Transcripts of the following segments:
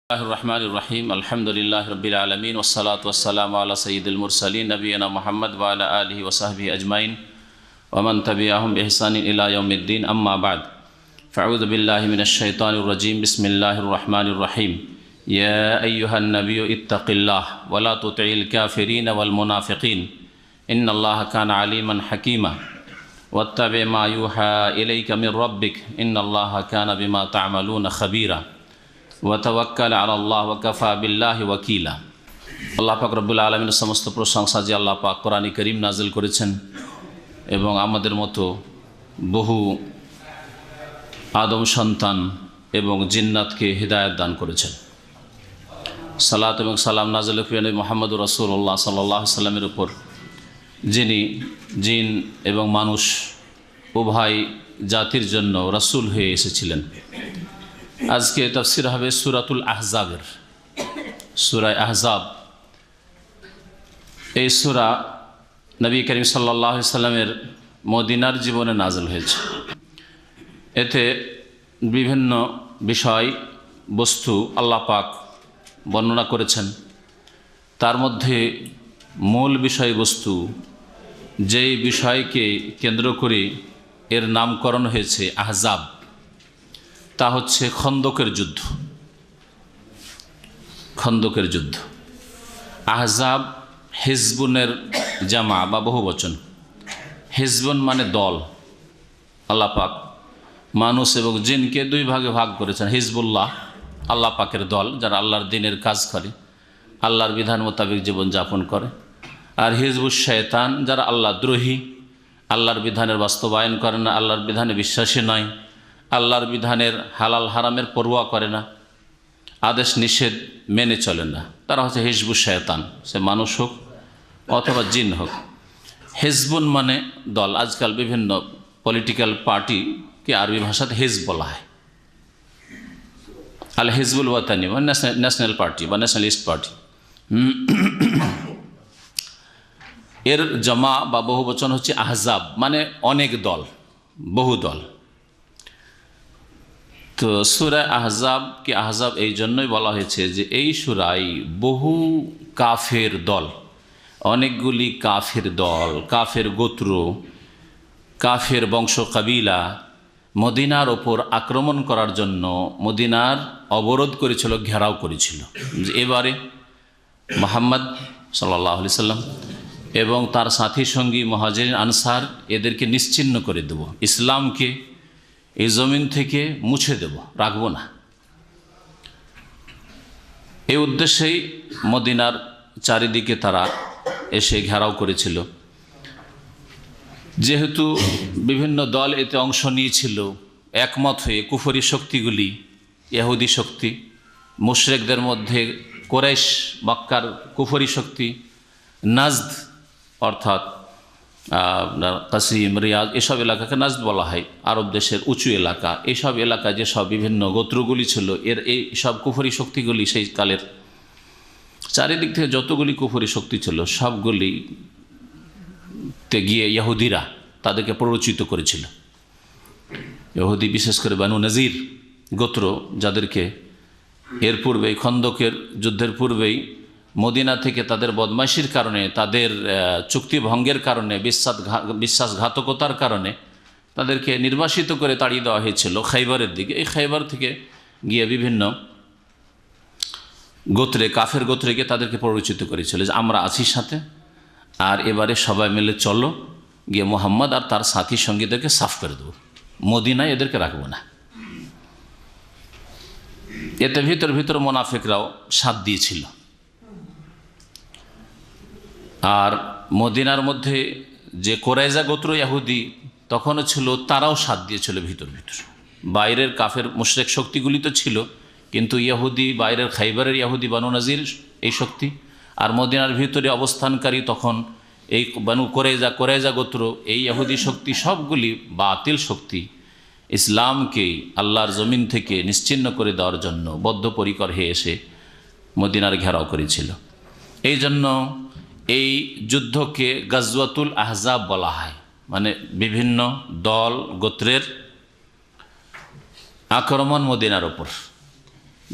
Bismillahirrahmanirrahim. Alhamdulillahi Rabbil Alameen. Wassalatu wassalamu ala Sayyidil Mursaleen. Nabiyina Muhammad wa ala alihi wa sahbihi ajmain. Wa man tabi'ahum bi ihsanin ila yawmiddin. Amma ba'd. Fa'udhu billahi minash shaitanir rajim. Bismillahirrahmanirrahim. Ya ayyuhan nabiyyu ittaqillah wa la tuti'il kafirin wal munafiqin. Inna Allaha kana aliman hakima. Wattabi' ma yuha ilayka min rabbik. Inna Allaha kana bima ta'maluna khabira. ওয়াতাওয়াক্কাল আলাল্লাহ ওয়া কাফা বিল্লাহি ওয়াকিলা। আল্লাহ পাক রব্বুল আলামিনের সমস্ত প্রশংসা যে আল্লাহ পাক কোরআনে কারীম নাজিল করেছেন এবং আমাদের মতো বহু আদম সন্তান এবং জিন্নাতকে হিদায়াত দান করেছেন। সালাত এবং সালাম নাজিল প্রিয় নবী মুহাম্মদুর রাসূলুল্লাহ সাল্লাল্লাহু আলাইহি সাল্লামের উপর, যিনি জিন এবং মানুষ উভয় জাতির জন্য রাসূল হয়ে এসেছিলেন। আজকে তাফসির হবে সূরাতুল আহজাবের, সূরা আহজাব। এই সূরা নবী করিম সাল্লাল্লাহু আলাইহি সাল্লামের মদিনার জীবনে নাযিল হয়েছে। এতে বিভিন্ন বিষয় বস্তু আল্লাহ পাক বর্ণনা করেছেন। তার মধ্যে মূল বিষয়বস্তু, যেই বিষয়কে কেন্দ্র করে এর নামকরণ হয়েছে আহজাব, তা হচ্ছে খন্দকের যুদ্ধ। খন্দকের যুদ্ধ। আহজাব হিজবুনের জামা বা বহুবচন। হিজবুন মানে দল। আল্লাহ পাক মানুষ এবং জিনকে দুই ভাগে ভাগ করেছেন। হিজবুল্লাহ আল্লাহ পাকের দল, যারা আল্লাহর দ্বীনের কাজ করে, আল্লাহর বিধান মোতাবেক জীবনযাপন করে। আর হিজবুশ শয়তান, যারা আল্লাহ দ্রোহী, আল্লাহর বিধানের বাস্তবায়ন করে না, আল্লাহর বিধানে বিশ্বাসী নয়, আল্লাহর বিধানের হালাল হারামের পরোয়া করে না, আদেশ নিষেধ মেনে চলে না, তারা হচ্ছে হিজবুশ শয়তান। সে মানুষ হোক অথবা জিন হোক। হিজবুন মানে দল। আজকাল বিভিন্ন পলিটিক্যাল পার্টিকে আরবি ভাষাতে হিজব বলা হয়। আল হিজবুল ওয়াতানি বা ন্যাশনাল পার্টি বা ন্যাশনালিস্ট পার্টি। এর জমা বা বহুবচন হচ্ছে আহজাব, মানে অনেক দল, বহু দল। তো সূরা আহজাব কি আহজাব এই জন্যই বলা হয়েছে যে এই সূরায় বহু কাফের দল, অনেকগুলি কাফের দল, কাফের গোত্র, কাফের বংশ কাবিলা মদিনার ওপর আক্রমণ করার জন্য মদিনার অবরোধ করেছিল, ঘেরাও করেছিল। যে এবারে মুহাম্মদ সাল্লাল্লাহু আলাইহি সাল্লাম এবং তার সাথী সঙ্গী মুহাজিরিন আনসার এদেরকে নিশ্চিহ্ন করে দেব, ইসলামকে এই জমিন থেকে মুছে দেব, রাখবো না। এই উদ্দেশ্যেই মদিনার চারিদিকে তারা এসে ঘেরাও করেছিল। যেহেতু বিভিন্ন দল এতে অংশ নিয়েছিল, একমত হয়ে কুফরি শক্তিগুলি, ইহুদি শক্তি, মুশরিকদের মধ্যে কুরাইশ, মক্কার কুফরি শক্তি, নাজদ অর্থাৎ কাসিম, রিয়াজ, এসব এলাকাকে নাজদ বলা হয়, আরব দেশের উঁচু এলাকা। এইসব এলাকা যেসব বিভিন্ন গোত্রগুলি ছিল, এই সব কুফরি শক্তিগুলি সেই কালের চারিদিক থেকে যতগুলি কুফরি শক্তি ছিল সবগুলিতে গিয়ে ইহুদিরা তাদেরকে প্ররোচিত করেছিল। ইহুদি, বিশেষ করে বানু নজির গোত্র, যাদেরকে এর পূর্বেই খন্দকের যুদ্ধের পূর্বেই মদিনা থেকে তাদের বদমাইশির কারণে, তাদের চুক্তি ভঙ্গের কারণে, বিশ্বাসঘাতকতার কারণে তাদেরকে নির্বাসিত করে তাড়িয়ে দেওয়া হয়েছিল খাইবারের দিকে। এই খাইবার থেকে গিয়ে বিভিন্ন গোত্রে, কাফের গোত্রে গিয়ে তাদেরকে প্ররোচিত করেছিল যে আমরা আছি সাথে, আর এবারে সবাই মিলে চলো, গিয়ে মুহাম্মদ আর তার সাথী সঙ্গীদেরকে সাফ করে দেবো, মদিনায় এদেরকে রাখবো না। এতে ভিতর মুনাফিকরাও সাথ দিয়েছিল। আর মদিনার মধ্যে যে কোরাইজা গোত্র ইহুদি তখনও ছিল, তারাও সাথ দিয়েছিল ভিতর। বাইরের কাফের মুশরিক শক্তিগুলি তো ছিল, কিন্তু ইহুদি, বাইরের খাইবারের ইহুদি, বানু নজির এই শক্তি, আর মদিনার ভিতরে অবস্থানকারী তখন এই বানু কোরাইজা গোত্র, এই ইহুদি শক্তি, সবগুলি বাতিল শক্তি ইসলামকে আল্লাহর জমিন থেকে নিশ্চিহ্ন করে দেওয়ার জন্য বদ্ধপরিকর হয়ে এসে মদিনার ঘেরাও করেছিল। এই জন্য এই যুদ্ধকে গাজওয়াতুল আহজাব বলা হয়, মানে বিভিন্ন দল গোত্রের আক্রমণ মদিনার ওপর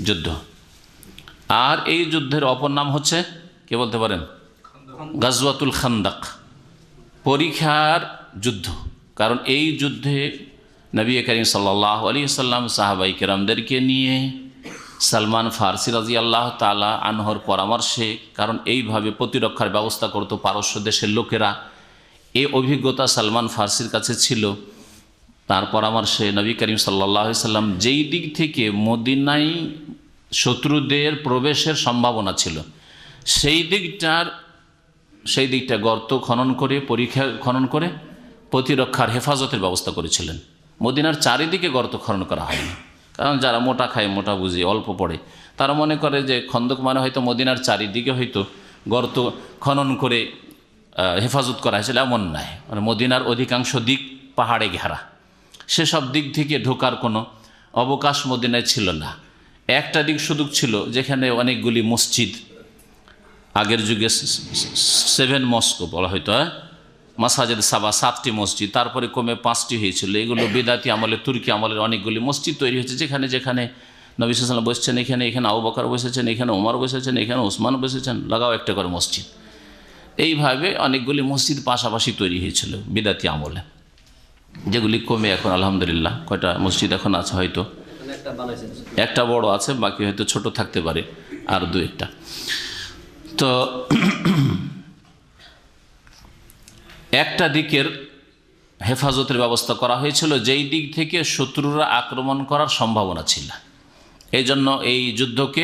যুদ্ধ। আর এই যুদ্ধের অপর নাম হচ্ছে, কে বলতে পারেন? গাজওয়াতুল খান্দাক, পরীক্ষার যুদ্ধ। কারণ এই যুদ্ধে নবী করিম সাল্লাল্লাহু আলাইহি ওয়াসাল্লাম সাহাবাই কেরামদেরকে নিয়ে সালমান ফারসি রাদিয়াল্লাহু তাআলা আনহুর পরামর্শে, কারণ এইভাবে প্রতিরক্ষার ব্যবস্থা করত পারস্য দেশের লোকেরা, এই অভিজ্ঞতা সালমান ফারসির কাছে ছিল। তার পরামর্শে নবী করিম সাল্লাল্লাহু আলাইহি ওয়াসাল্লাম যেই দিক থেকে মদিনায় শত্রুদের প্রবেশের সম্ভাবনা ছিল সেই দিকটা গর্ত খনন করে, পরীক্ষা খনন করে প্রতিরক্ষার হেফাজতের ব্যবস্থা করেছিলেন। মদিনার চারিদিকে গর্ত খনন করা হয়নি, কারণ যারা মোটা খায়, মোটা বুঝে, অল্প পড়ে, তারা মনে করে যে খন্দক মানে হয়তো মদিনার চারিদিকে হয়তো গর্ত খনন করে হেফাজত করা হয়েছিল, এমন নয়। মানে মদিনার অধিকাংশ দিক পাহাড়ে ঘেরা, সেসব দিক থেকে ঢোকার কোনো অবকাশ মদিনায় ছিল না। একটা দিক শুধু ছিল যেখানে অনেকগুলি মসজিদ, আগের যুগে 7 মস্ক বলা হয়তো, মাসাজিদ সাবা, 7টি মসজিদ, তারপরে কমে 5টি হয়েছিল। এগুলো বেদাতি আমলে, তুর্কি আমলের অনেকগুলি মসজিদ তৈরি হয়েছে, যেখানে যেখানে নবী সাল্লাল্লাহু আলাইহি ওয়াসাল্লাম বসেছেন, এখানে আবু বকর বসেছেন, এখানে ওমর বসেছেন, এখানে ওসমান বসেছেন, লাগাও একটা করে মসজিদ। এইভাবে অনেকগুলি মসজিদ পাশাপাশি তৈরি হয়েছিল বেদাতি আমলে, যেগুলি কমে এখন আলহামদুলিল্লাহ কয়টা মসজিদ এখন আছে, হয়তো একটা বড় আছে, বাকি হয়তো ছোট থাকতে পারে আর 2-1টা। তো একটা দিকের হেফাজতের ব্যবস্থা করা হয়েছিল যেই দিক থেকে শত্রুরা আক্রমণ করার সম্ভাবনা ছিল। এই জন্য এই যুদ্ধকে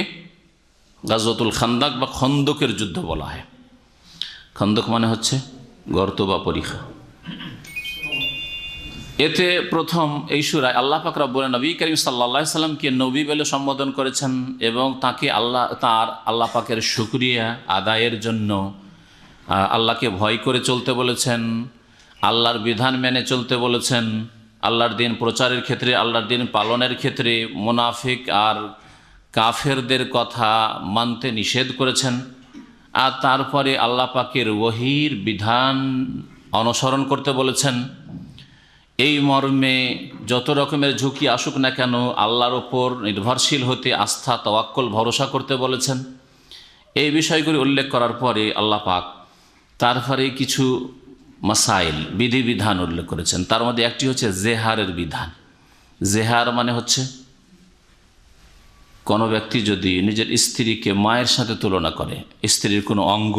গাজওয়াতুল খান্দাক বা খন্দকের যুদ্ধ বলা হয়। খন্দক মানে হচ্ছে গর্ত বা পরীক্ষা। এতে প্রথম এই সূরায় আল্লাহ পাক রব্বুল নবী করিম সাল্লাল্লাহু আলাইহি সাল্লামকে নবী বলে সম্বোধন করেছেন এবং তাকে আল্লাহ পাকের শুকরিয়া আদায়ের জন্য আল্লাহকে ভয় করে চলতে বলেছেন, আল্লাহর বিধান মেনে চলতে বলেছেন, আল্লাহর দিন প্রচারের ক্ষেত্রে, আল্লাহর দিন পালনের ক্ষেত্রে মুনাফিক আর কাফেরদের কথা মানতে নিষেধ করেছেন। আর তারপরে আল্লাহ পাকের ওহীর বিধান অনুসরণ করতে বলেছেন। এই মর্মে যত রকমের ঝুঁকি আসুক না কেন আল্লাহর ওপর নির্ভরশীল হতে, আস্থা, তাওয়াক্কুল, ভরসা করতে বলেছেন। এই বিষয়গুলি উল্লেখ করার পরে আল্লাহ পাক তারপরে কিছু মাসাইল, বিধিবিধান উল্লেখ করেছেন। তার মধ্যে একটি হচ্ছে জেহারের বিধান। জেহার মানে হচ্ছে কোনো ব্যক্তি যদি নিজের স্ত্রীকে মায়ের সাথে তুলনা করে, স্ত্রীর কোনো অঙ্গ,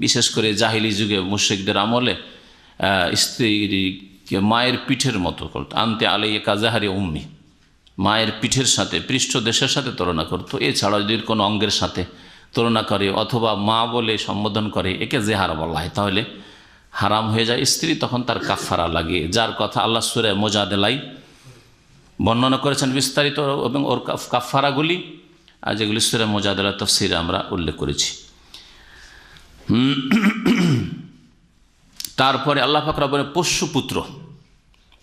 বিশেষ করে জাহিলি যুগে মুশরিকদের আমলে স্ত্রীকে মায়ের পিঠের মতো করত, আনতে আলাইকা জাহারি উম্মি, মায়ের পিঠের সাথে, পৃষ্ঠদেশের সাথে তুলনা করত। এছাড়া যদি কোনো অঙ্গের সাথে তুলনা করে অথবা মা বলে সম্বোধন করে, একে জেহার বলা হয়, তাহলে হারাম হয়ে যায় স্ত্রী, তখন তার কাফারা লাগে, যার কথা আল্লাহ সূরা মুজাদালায় বর্ণনা করেছেন বিস্তারিত, এবং ওর কাফারাগুলি যেগুলি সূরা মুজাদালা তাফসীরে আমরা উল্লেখ করেছি। তারপরে আল্লাহ পাক রব্বুল পোষ্যপুত্র,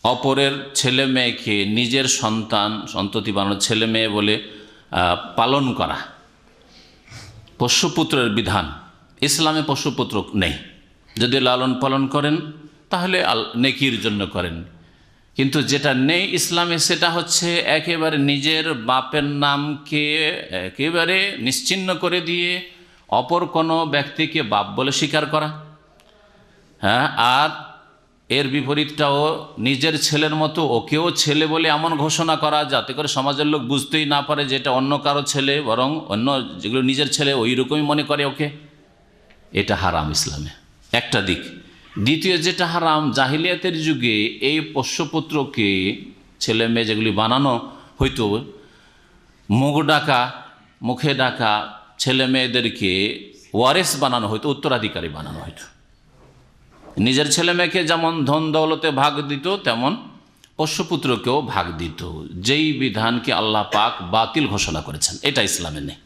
অপরের ছেলে মেয়েকে নিজের সন্ততি বানানো, ছেলে মেয়ে বলে পালন করা, পোষ্যপুত্রের বিধান। ইসলামে পোষ্যপুত্র নেই, যদি লালন পালন করেন তাহলে নেকির জন্য করেন, কিন্তু যেটা নেই ইসলামে সেটা হচ্ছে একেবারে নিজের বাপের নামকে একেবারে নিশ্চিহ্ন করে দিয়ে অপর কোনো ব্যক্তিকে বাপ বলে স্বীকার করা। হ্যাঁ, আর এর বিপরীতটাও নিজের ছেলের মতো ওকেও ছেলে বলে এমন ঘোষণা করা যাতে করে সমাজের লোক বুঝতেই না পারে যে এটা অন্য কারো ছেলে, বরং অন্য যেগুলো নিজের ছেলে ওই রকমই মনে করে ওকে। এটা হারাম ইসলামে, একটা দিক। দ্বিতীয় যেটা হারাম, জাহিলিয়াতের যুগে এই পোষ্যপুত্রকে, ছেলে মেয়ে যেগুলি বানানো হইতো, মুখে ডাকা ছেলে মেয়েদেরকে ওয়ারেস বানানো হইতো, উত্তরাধিকারী বানানো হইতো। নিজের ছেলে মেয়েকে যেমন ধন দৌলতে ভাগ দিত, তেমন পোষ্যপুত্রকেও ভাগ দিত, যেই বিধানকে আল্লাহ পাক বাতিল ঘোষণা করেছেন। এটা ইসলামে নেই।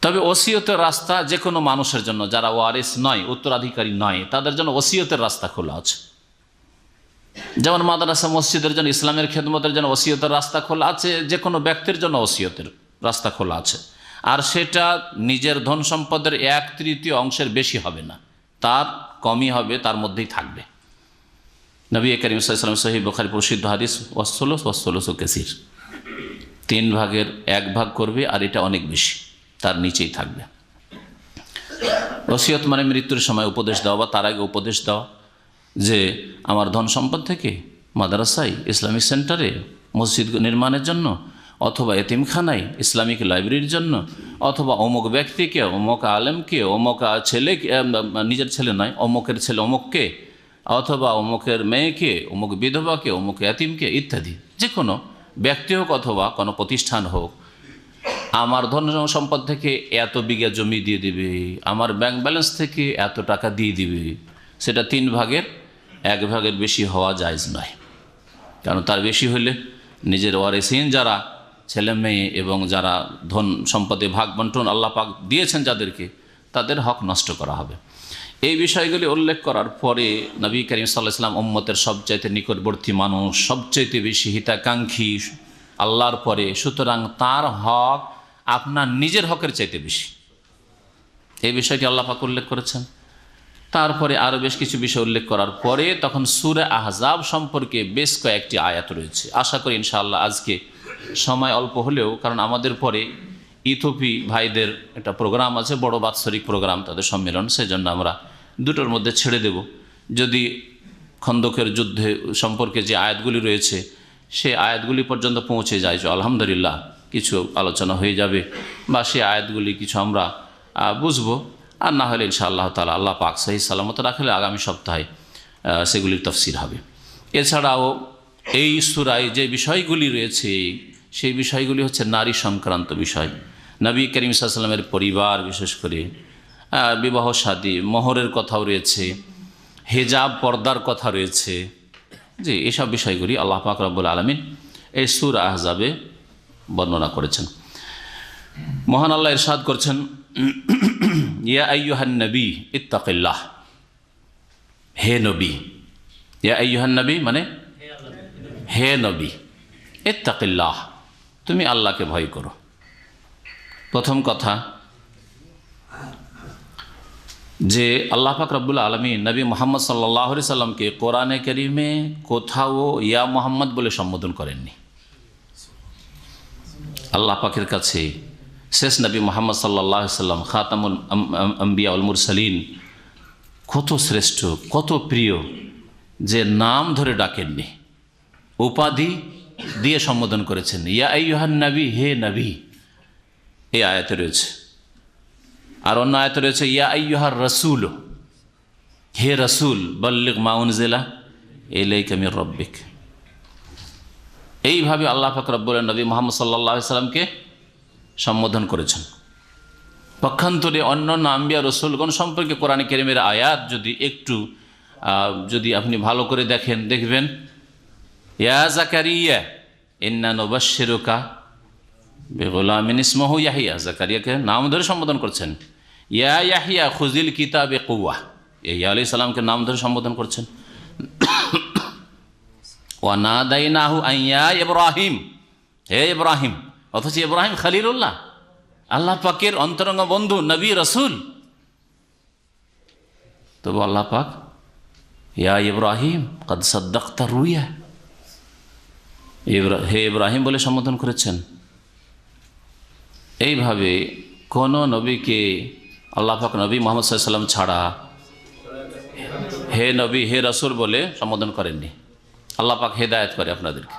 তবে ওসিয়তের রাস্তা যে কোনো মানুষের জন্য, যারা ওয়ারিস নয়, উত্তরাধিকারী নয়, তাদের জন্য ওসিয়তের রাস্তা খোলা আছে। যেমন মাদ্রাসা মসজিদের জন্য, ইসলামের খেদমতের জন্য ওসিয়তের রাস্তা খোলা আছে, যে কোনো ব্যক্তির জন্য ওসিয়তের রাস্তা খোলা আছে। আর সেটা নিজের ধন সম্পদের 1/3 অংশের বেশি হবে না, তার কমই হবে, তার মধ্যেই থাকবে। নবী করিম সাল্লাল্লাহু আলাইহি ওয়াসাল্লাম সহিহ বুখারী প্রসিদ্ধ হাদিস ওয়াসসুলুসু কাসীর, 3 ভাগের 1 ভাগ করবে, আর এটা অনেক বেশি, তার নিচেই থাকবে। ওসিয়ত মানে মৃত্যুর সময় উপদেশ দেওয়া বা তার আগে উপদেশ দেওয়া যে আমার ধন সম্পদ থেকে মাদ্রাসায়, ইসলামিক সেন্টারে, মসজিদ নির্মাণের জন্য, অথবা এতিমখানায়, ইসলামিক লাইব্রেরির জন্য, অথবা অমুক ব্যক্তিকে, অমুক আলেমকে, অমুক ছেলেকে, নিজের ছেলে নয়, অমুকের ছেলে অমুককে, অথবা অমুকের মেয়েকে, অমুক বিধবাকে, অমুক এতিমকে ইত্যাদি, যে কোনো ব্যক্তি হোক অথবা কোনো প্রতিষ্ঠান হোক, আমার ধন সম্পদ থেকে এত বিঘা জমি দিয়ে দিবে, আমার ব্যাংক ব্যালেন্স থেকে এত টাকা দিয়ে দিবে, সেটা 3 ভাগের 1 ভাগের বেশি হওয়া জায়েজ নয়। কারণ তার বেশি হলে নিজের ওয়ারিসিন যারা ছেলে মেয়ে এবং যারা ধন সম্পদে ভাগ বন্টন আল্লাহ পাক দিয়েছেন যাদেরকে, তাদের হক নষ্ট করা হবে। এই বিষয়গুলি উল্লেখ করার পরে নবী করিম সাল্লাল্লাহু আলাইহি ওয়াসাল্লাম উম্মতের সবচাইতে নিকটবর্তী মানুষ, সবচাইতে বেশি হিতাকাঙ্ক্ষী আল্লাহর পরে, সুতরাং তার হক আপনার নিজের হকের চাইতে বেশি, এই বিষয়টি আল্লাহ পাক উল্লেখ করেছেন। তারপরে আরও বেশ কিছু বিষয় উল্লেখ করার পরে তখন সূরা আহজাব সম্পর্কে বেশ কয়েকটি আয়াত রয়েছে। আশা করি ইনশাআল্লাহ আজকে সময় অল্প হলেও, কারণ আমাদের পরে ইথোপি ভাইদের একটা প্রোগ্রাম আছে, বড় বাৎসরিক প্রোগ্রাম, তাদের সম্মেলন, সেজন্য আমরা দুটোর মধ্যে ছেড়ে দেব। যদি খন্দকের যুদ্ধে সম্পর্কে যে আয়াতগুলি রয়েছে সেই আয়াতগুলি পর্যন্ত পৌঁছে যায়, আলহামদুলিল্লাহ কিছু আলোচনা হয়ে যাবে, বা সেই আয়াতগুলি কিছু আমরা বুঝবো। আর না হলে ইনশাআল্লাহ তাআলা আল্লাহ পাক সহি সালামত রাখলে আগামী সপ্তাহে সেগুলির তাফসীর হবে। এছাড়াও এই সূরায় যে বিষয়গুলি রয়েছে সেই বিষয়গুলি হচ্ছে নারী সংক্রান্ত বিষয়। নবী করিম সাল্লাল্লাহু আলাইহি ওয়াসাল্লামের পরিবার, বিশেষ করে বিবাহ শাদী, মোহরের কথাও রয়েছে, হিজাব পর্দার কথা রয়েছে, যে এসব বিষয়গুলি আল্লাহ পাক রব্বুল আলামিন এই সূরা আহজাবে বর্ণনা করেছেন। মহান আল্লাহ ইরশাদ করছেন, ইয়া আইয়ুহান নবী ইত্তাকিল্লাহ, হে নবী। ইয়া আইয়ুহান নবী মানে হে নবী, ইত্তাকিল্লাহ, তুমি আল্লাহকে ভয় করো। প্রথম কথা যে আল্লাহ পাক রব্বুল আলামিন নবী মুহাম্মদ সাল্লাল্লাহু আলাইহি সাল্লামকে কোরআনে কারীমে কোথাও ইয়া মুহাম্মদ বলে সম্বোধন করেননি। আল্লাহ পাকের কাছে শেষ নবী মুহাম্মদ সাল্লাল্লাহু আলাইহি সাল্লাম খাতামুল আম্বিয়া ওয়াল মুরসালিন কত শ্রেষ্ঠ, কত প্রিয়, যে নাম ধরে ডাকেননি, উপাধি দিয়ে সম্বোধন করেছেন। ইয়া আইয়ুহান নবী, হে নবী, এই আয়াতে রয়েছে। আর অন্য আয়াতে রয়েছে ইয়া আইয়ুহার রাসূল, হে রাসূল, বাল্লিগ মা উনজিলা ইলাইকা মির রাব্বিক। এইভাবে আল্লাহ পাক রব্বুল নবী মুহাম্মদ সাল্লাল্লাহু আলাইহি সাল্লামকে সম্বোধন করেছেন। পক্ষান্তরে অন্যান্য আম্বিয়া রসুলগণ সম্পর্কে কোরআন কারীমের আয়াত যদি একটু যদি আপনি ভালো করে দেখবেন, ইয়া জাকারিয়া ইন্না নুবাশশিরুকা বিগুলামিন ইসমুহু ইয়াহিয়া, জাকারিয়াকে নাম ধরে সম্বোধন করছেন। ইয়া ইয়াহিয়া খুযিল কিতাবে কুওয়া, ইয়াহিয়া আলাইহিস সালামকে নাম ধরে সম্বোধন করছেন। ওয়া নাদাইনাহু আন ইয়া ইব্রাহিম, হে ইব্রাহিম, অথচ ইব্রাহিম খলিলুল্লাহ, আল্লাহ পাকের অন্তরঙ্গ বন্ধু, নবী রাসূল। তবু আল্লাহ পাক ইয়া ইব্রাহিম কদ সাদ্দাকতা রুয়া, হে ইব্রাহিম বলে সম্বোধন করেছেন। এইভাবে কোন নবীকে আল্লাহ পাক নবী মুহাম্মদ সাল্লাল্লাহু আলাইহি ওয়াসাল্লাম ছাড়া হে নবী, হে রাসূল বলে সম্বোধন করেননি। আল্লাহ পাক হেদায়েত করে আপনাদেরকে।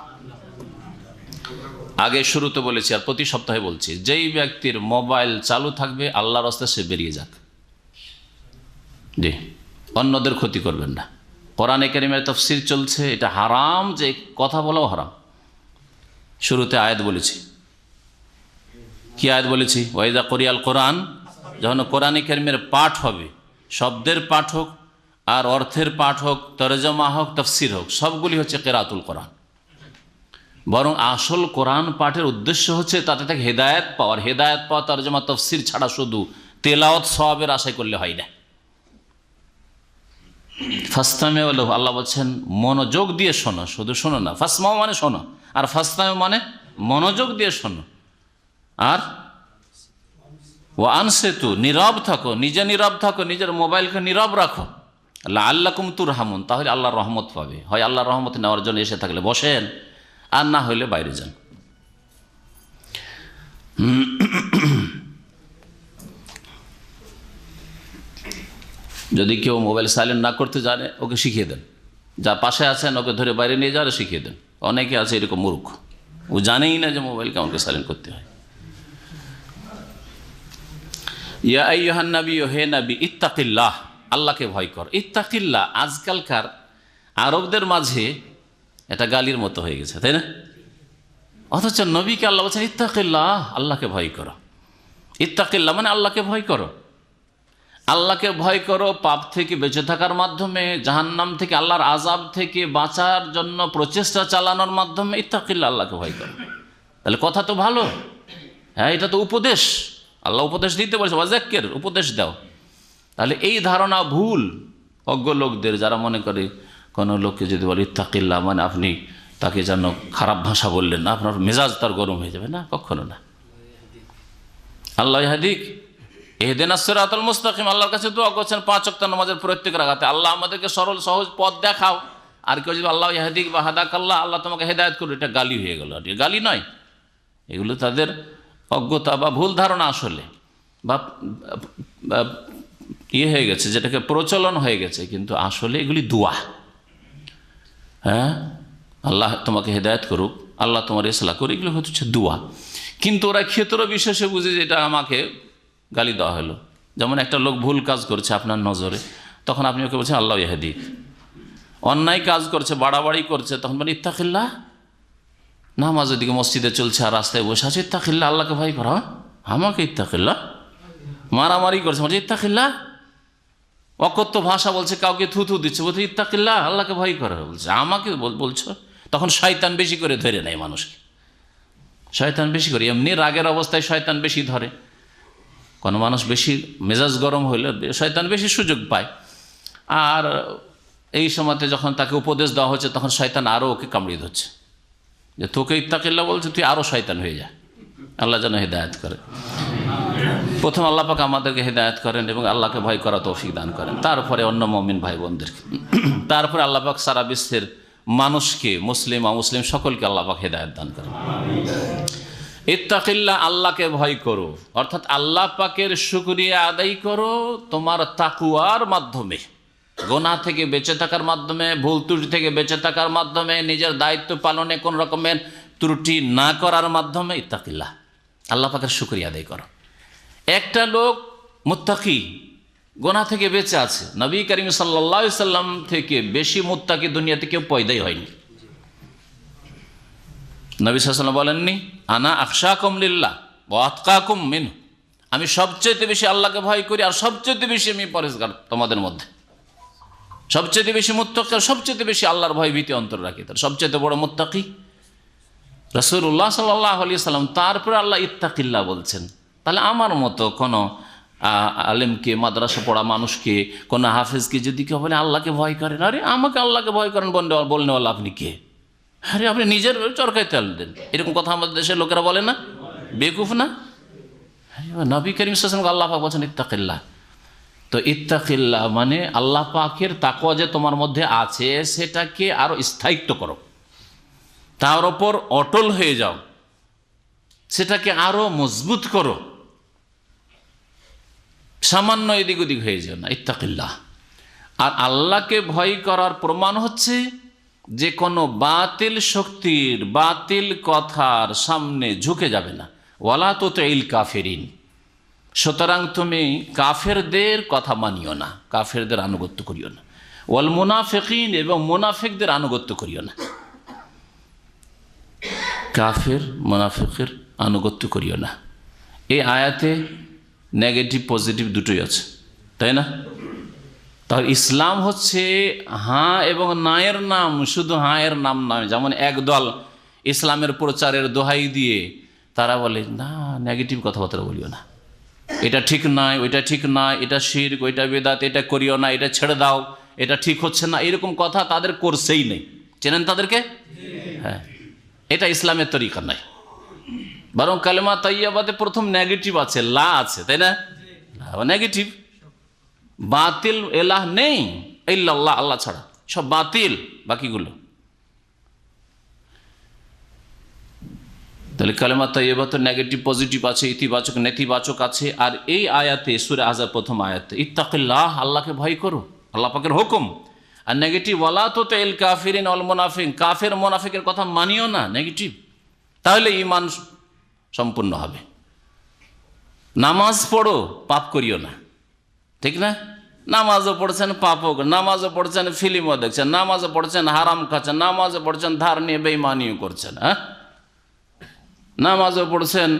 আগে শুরুতে বলেছি আর প্রতি সপ্তাহে বলছি, যেই ব্যক্তির মোবাইল চালু থাকবে আল্লাহর রাস্তায় সে বেরিয়ে যাক, জি, অন্যদের ক্ষতি করবেন না। কোরআনে কারীমের তাফসীর চলছে, এটা হারাম, যে কথা বলাও হারাম। শুরুতে আয়াত বলেছি, কি আয়াত বলেছি? ওয়াইদা করিয়াল কোরআন, যখন কোরআনে কারীমের পাঠ হবে, শব্দের পাঠ হোক আর অর্থের পাঠ হোক, তরজমা হোক, তাফসীর হোক, সবগুলি হচ্ছে কিরাতুল কোরআন। বরং আসল কোরআন পাঠের উদ্দেশ্য হচ্ছে তাতে থেকে হেদায়েত পাওয়ার। হেদায়েত পাওয়া তরজমা তাফসীর ছাড়া শুধু তেলাওয়াত সওয়াবের আশায় করলে হয় না। ফাসতামিউ লাহু, আল্লাহ বলছেন মনোযোগ দিয়ে শোনো, শুধু শোনো না। ফাসমাউ মানে শোনো, আর ফাসতামিউ মানে মনোযোগ দিয়ে শোনো। আর ওয়া আনসিতু, নীরব থাকো, নিজে নীরব থাকো, নিজের মোবাইলকে নীরব রাখো। লাআল্লাকুম তুরহামুন, তাহলে আল্লাহর রহমত পাবে। হয় আল্লাহর রহমত নেওয়ার জন্য এসে থাকলে বসেন, আর না হইলে বাইরে যান। যদি কেউ মোবাইল সাইলেন্ট না করতে জানে, ওকে শিখিয়ে দেন। যা পাশে আছেন ওকে ধরে বাইরে নিয়ে যাওয়ার শিখিয়ে দেন। অনেকে আছে এরকম মূর্খ, ও জানেই না যে মোবাইল কেমন করে সাইলেন্ট করতে হয়। ইয়া আইয়ুহান নবী, হে নবী, ইত্তাকিল্লাহ, আল্লাহকে ভয় কর। ইত্তাকিল্লাহ আজকালকার আরবদের মাঝে এটা গালির মতো হয়ে গেছে, তাই না? অথচ নবীকে আল্লাহ বলছেন ইত্তাকিল্লাহ, আল্লাহকে ভয় করো। ইত্তাকিল্লাহ মানে আল্লাহকে ভয় করো। আল্লাহকে ভয় করো পাপ থেকে বেঁচে থাকার মাধ্যমে, জাহান্নাম থেকে, আল্লাহর আযাব থেকে বাঁচার জন্য প্রচেষ্টা চালানোর মাধ্যমে। ইত্তাকিল্লাহ, আল্লাহকে ভয় করো। তাহলে কথা তো ভালো, হ্যাঁ, এটা তো উপদেশ। আল্লাহ উপদেশ দিতে বলছে, ওয়াযাক্কির, উপদেশ দাও। তাহলে এই ধারণা ভুল অজ্ঞ লোকদের, যারা মনে করে কোনো লোককে যদি বলে ইত্তাকিল্লাহ মানে আপনি তাকে যেন খারাপ ভাষা বললেন না, আপনার মেজাজ তার গরম হয়ে যাবে, না, কখনো না। আল্লাহ ইয়াহদিক ইহদিনাস সিরাতাল মুস্তাকিম, আল্লাহর কাছে দোয়া করছেন 5 ওয়াক্ত নামাজের প্রত্যেক রাকাতে, আল্লাহ আমাদেরকে সরল সহজ পথ দেখাও। আর কেউ যদি আল্লাহ ইয়াহদিক বা হাদাকাল্লাহ, আল্লাহ তোমাকে হেদায়েত করুন, এটা গালি হয়ে গেল। এটা গালি নয়, এগুলো তাদের অজ্ঞতা বা ভুল ধারণা আসলে, বা ইয়ে হয়ে গেছে, যেটাকে প্রচলন হয়ে গেছে, কিন্তু আসলে এগুলি দোয়া। হ্যাঁ, আল্লাহ তোমাকে হেদায়েত করুক, আল্লাহ তোমার ইসলাহ করুক, এগুলো হচ্ছে দোয়া। কিন্তু ওরা ক্ষেত্র বিশেষে বুঝে যে এটা আমাকে গালি দেওয়া হলো। যেমন একটা লোক ভুল কাজ করছে আপনার নজরে, তখন আপনি ওকে বলছেন আল্লাহ ইয়াহদিক। অন্যায় কাজ করছে, বাড়াবাড়ি করছে, তখন বলেন ইত্তাকিল্লাহ। নামাজ ওদিকে মসজিদে চলছে আর রাস্তায় বসে আছে, ইত্তাকিল্লাহ, আল্লাহকে ভয় করা, আমাকে ইত্তাকিল্লাহ। মারামারি করছে, বলছে ইত্তাকিল্লাহ। অকথ্য ভাষা বলছে, কাউকে থুথু দিচ্ছে, বলছে ইত্তাকিল্লাহ, আল্লাহকে ভয় করা। বলছে আমাকে বলছো। তখন শয়তান বেশি করে ধরে নেয় মানুষকে, শয়তান বেশি করে। এমনি রাগের অবস্থায় শয়তান বেশি ধরে, কোনো মানুষ বেশি মেজাজ গরম হইলে শয়তান বেশি সুযোগ পায়। আর এই সময়তে যখন তাকে উপদেশ দেওয়া হচ্ছে, তখন শয়তান আরও ওকে কামড়িয়ে ধরছে, যে তোকে ইত্তাকিল্লাহ বলছে, তুই আরও শয়তান হয়ে যা। আল্লাহ যেন হেদায়েত করে। প্রথম আল্লাহ পাক আমাদেরকে হেদায়েত করেন এবং আল্লাহকে ভয় করা তৌফিক দান করেন, তারপরে অন্য মুমিন ভাই বোনদেরকে, তারপরে আল্লাহ পাক সারা বিশ্বের মানুষকে, মুসলিম অমুসলিম সকলকে আল্লাহ পাক হেদায়েত দান করেন। ইত্তাকিল্লাহ, আল্লাহকে ভয় করো, অর্থাৎ আল্লাহ পাকের শুকরিয়া আদায় করো তোমার তাকওয়ার মাধ্যমে, গুনাহ থেকে বেঁচে থাকার মাধ্যমে, ভুল ত্রুটি থেকে বেঁচে থাকার মাধ্যমে, নিজের দায়িত্ব পালনে কোন রকমের ত্রুটি না করার মাধ্যমে। ইত্তাকিল্লাহ, আল্লাহ পাকের শুকরিয়া আদায় করো। একটা লোক মুত্তাকি, গুনাহ থেকে বেঁচে আছে, নবী করিম সাল্লাল্লাহু আলাইহি সাল্লাম থেকে বেশি মুত্তাকি দুনিয়াতে কেউ পয়দাই হয়নি। নবী সাল্লাল্লাহু আলাইহি ওয়াসাল্লাম বলেননি আনা আখশাকুম লিল্লাহ ওয়া আতকাকুম মিনহু, আমি সবচেয়ে বেশি আল্লাহকে ভয় করি আর সবচেয়ে বেশি আমি পরেজগার তোমাদের মধ্যে। সবচেয়ে বেশি মুত্তাকি আর সবচেয়ে বেশি আল্লাহর ভয় ভীতি অন্তর রাখি, তার সবচেয়ে বড় মুত্তাকি রাসূলুল্লাহ সাল্লাল্লাহু আলাইহি ওয়াসাল্লাম। তারপরে আল্লাহ ইত্তাকিল্লাহ বলছেন। তাহলে আমার মতো কোনো আলেমকে, মাদ্রাসা পড়া মানুষকে, কোনো হাফেজকে যদি কেউ বলে আল্লাহকে ভয় করেন, আরে আমাকে আল্লাহকে ভয় করেন বলনেওয়ালা আপনি কে? আরে আপনি নিজের চরকায় তেল দেন, এরকম কথা আমাদের দেশের লোকেরা বলে না? বেকুফ না? নবী করিম সাল্লাল্লাহু আলাইহি ওয়াসাল্লাম আল্লাহ পাক বলছেন ইত্তাকিল্লাহ। তো ইত্তাকিল্লাহ মানে আল্লাহ পাকের তাকওয়া যে তোমার মধ্যে আছে সেটাকে আরো স্থায়িত্ব করো, তার ওপর অটল হয়ে যাও, সেটাকে আরো মজবুত করো, সামান্য এদিক ওদিক হয়ে যাও না। ইত্তাকিল্লাহ। আর আল্লাহকে ভয় করার প্রমাণ হচ্ছে যে কোনো বাতিল শক্তির, বাতিল কথার সামনে ঝুঁকে যাবে না। ওয়ালা তুতিল কাফিরিন, সুতরাং তুমি কাফেরদের কথা মানিও না, কাফেরদের আনুগত্য করিও না। ওয়াল মুনাফিকিন, এবং মুনাফিকদের আনুগত্য করিও না। কাফের মুনাফিকের আনুগত্য করিও না। এই আয়াতে নেগেটিভ পজিটিভ দুটোই আছে, তাই না? তাহলে ইসলাম হচ্ছে হাঁ এবং নায়ের নাম, শুধু হাঁয়ের নাম নয়। যেমন একদল ইসলামের প্রচারের দোহাই দিয়ে তারা বলে না, নেগেটিভ কথাবার্তা বলিও না, এটা ঠিক নয়, ওইটা ঠিক নয়, এটা শিরক, ওইটা বেদাত, এটা করিও না, এটা ছেড়ে দাও, এটা ঠিক হচ্ছে না, এরকম কথা তাদের করছেই নেই। চেনেন তাদেরকে? হ্যাঁ, এটা ইসলামের তরিকা নয়। বরং কালেমা তাইয়্যিবাতে প্রথম নেগেটিভ আছে, লা আছে, তাই না? নেগেটিভ, বাতিল এলাহ নেই ইল্লাল্লাহ, আল্লাহ ছাড়া সব বাতিল বাকিগুলো। তাহলে কালেমা তাইয়্যিবা তো নেগেটিভ পজিটিভ আছে, ইতিবাচক নেতিবাচক আছে। আর এই আয়াতে সূরা আহজাব প্রথম আয়াতে ইত্তাকিল্লাহ, আল্লাহকে ভয় করো, আল্লাহ পাকের হুকুম। আর নেগেটিভ ওয়ালা তুতিল কাফিরিন ওয়াল মুনাফিকিন, কাফের মুনাফিকের কথা মানিও না, নেগেটিভ। তাহলে ঈমান সম্পূর্ণ হবে। নামাজ পড়ো, পাপ করিও না, ঠিক না? নামাজও পড়ছেন, পাপও, নামাজও পড়ছেন, ফিল্মও দেখছেন, নামাজও পড়ছেন, হারাম খাচ্ছেন, নামাজও পড়ছেন, ধার নিয়ে বেঈমানিও করছেন, হ্যাঁ, নামাজও পড়ছেন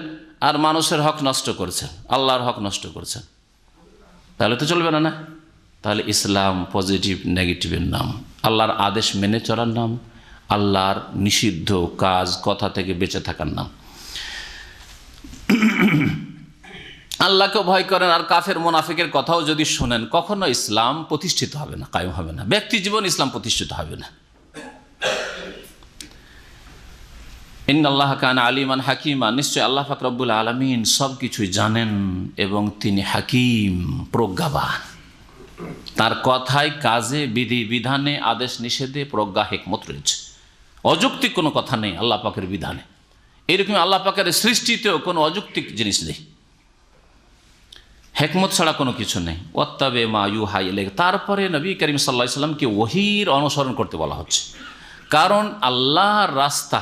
আর মানুষের হক নষ্ট করছেন, আল্লাহর হক নষ্ট করছেন, তাহলে তো চলবে না। না, তাহলে ইসলাম পজিটিভ নেগেটিভের নাম, আল্লাহর আদেশ মেনে চলার নাম, আল্লাহর নিষিদ্ধ কাজ কথা থেকে বেঁচে থাকার নাম। আল্লাহকে ভয় করেন আর কাফের মুনাফিকের কথাও যদি শোনেন, কখনো ইসলাম প্রতিষ্ঠিত হবে না, কায়েম হবে না, ব্যক্তি জীবন ইসলাম প্রতিষ্ঠিত হবে না। ইন্নাল্লাহ কানা আলিমান হাকিমা, নিশ্চয় আল্লাহ পাক রব্বুল আলামিন সব কিছুই জানেন এবং তিনি হাকিম, প্রজ্ঞাবান। তার কথায়, কাজে, বিধি বিধানে, আদেশ নিষেধে প্রজ্ঞা হিকমত রয়েছে। অযৌক্তিক কোনো কথা নেই আল্লাহ পাকের বিধানে। এরকম আল্লাহ পাকের সৃষ্টিতেও কোনো অযৌক্তিক জিনিস নেই, হিকমত ছাড়া কোনো কিছু নেই। ওয়াত্তাবে মা ইউহা ইলাইকা, তারপরে নবী করিম সাল্লাল্লাহু আলাইহি ওয়াসাল্লামকে ওহীর অনুসরণ করতে বলা হচ্ছে। কারণ আল্লাহর রাস্তা,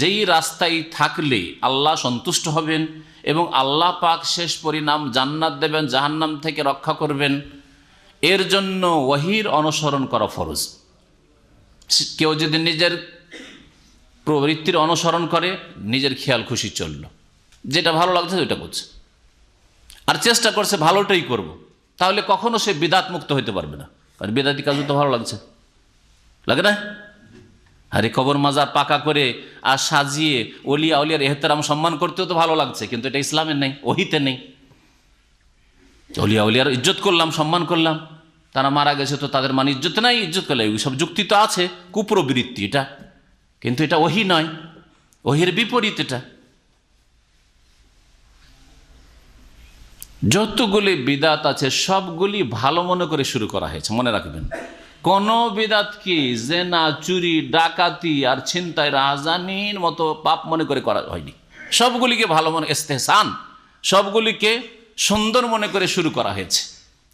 যেই রাস্তায় থাকলে আল্লাহ সন্তুষ্ট হবেন এবং আল্লাহ পাক শেষ পরিণাম জান্নাত দেবেন, জাহান্নাম থেকে রক্ষা করবেন, এর জন্য ওহীর অনুসরণ করা ফরজ। কেউ যদি নিজের প্রবৃত্তির অনুসরণ করে, নিজের খেয়াল খুশি চলল, যেটা ভালো লাগছে ওইটা করছে, আর চেষ্টা করছে ভালোটাই করব, তাহলে কখনো সে বিদাত মুক্ত হইতে পারবে না। কারণ বিদাতি কাজও তো ভালো লাগছে, লাগে না? আরে কবর মাজার পাকা করে আর সাজিয়ে ওলিয়া উলিয়ার এহতেরাম সম্মান করতেও তো ভালো লাগছে, কিন্তু এটা ইসলামের নেই, ওহীতে নেই। ওলিয়া উলিয়ার ইজ্জত করলাম, সম্মান করলাম, তারা মারা গেছে তো তাদের মান ইজ্জত নাই, ইজ্জত করলে সব যুক্তি তো আছে, কুপ্রবৃত্তি এটা, কিন্তু এটা ওহী নয়, ওহীর বিপরীত এটা। যতগুলি বিদাত আছে সবগুলি ভালো মনে করে শুরু করা হয়েছে, মনে রাখবেন। কোন বিদাত কি জেনা, চুরি, ডাকাতি আর ছিনতাই, রাহাজানির মতো পাপ মনে করে করা হয়নি। সবগুলিকে ভালো মনে, ইস্তেহসান, সবগুলিকে সুন্দর মনে করে শুরু করা হয়েছে,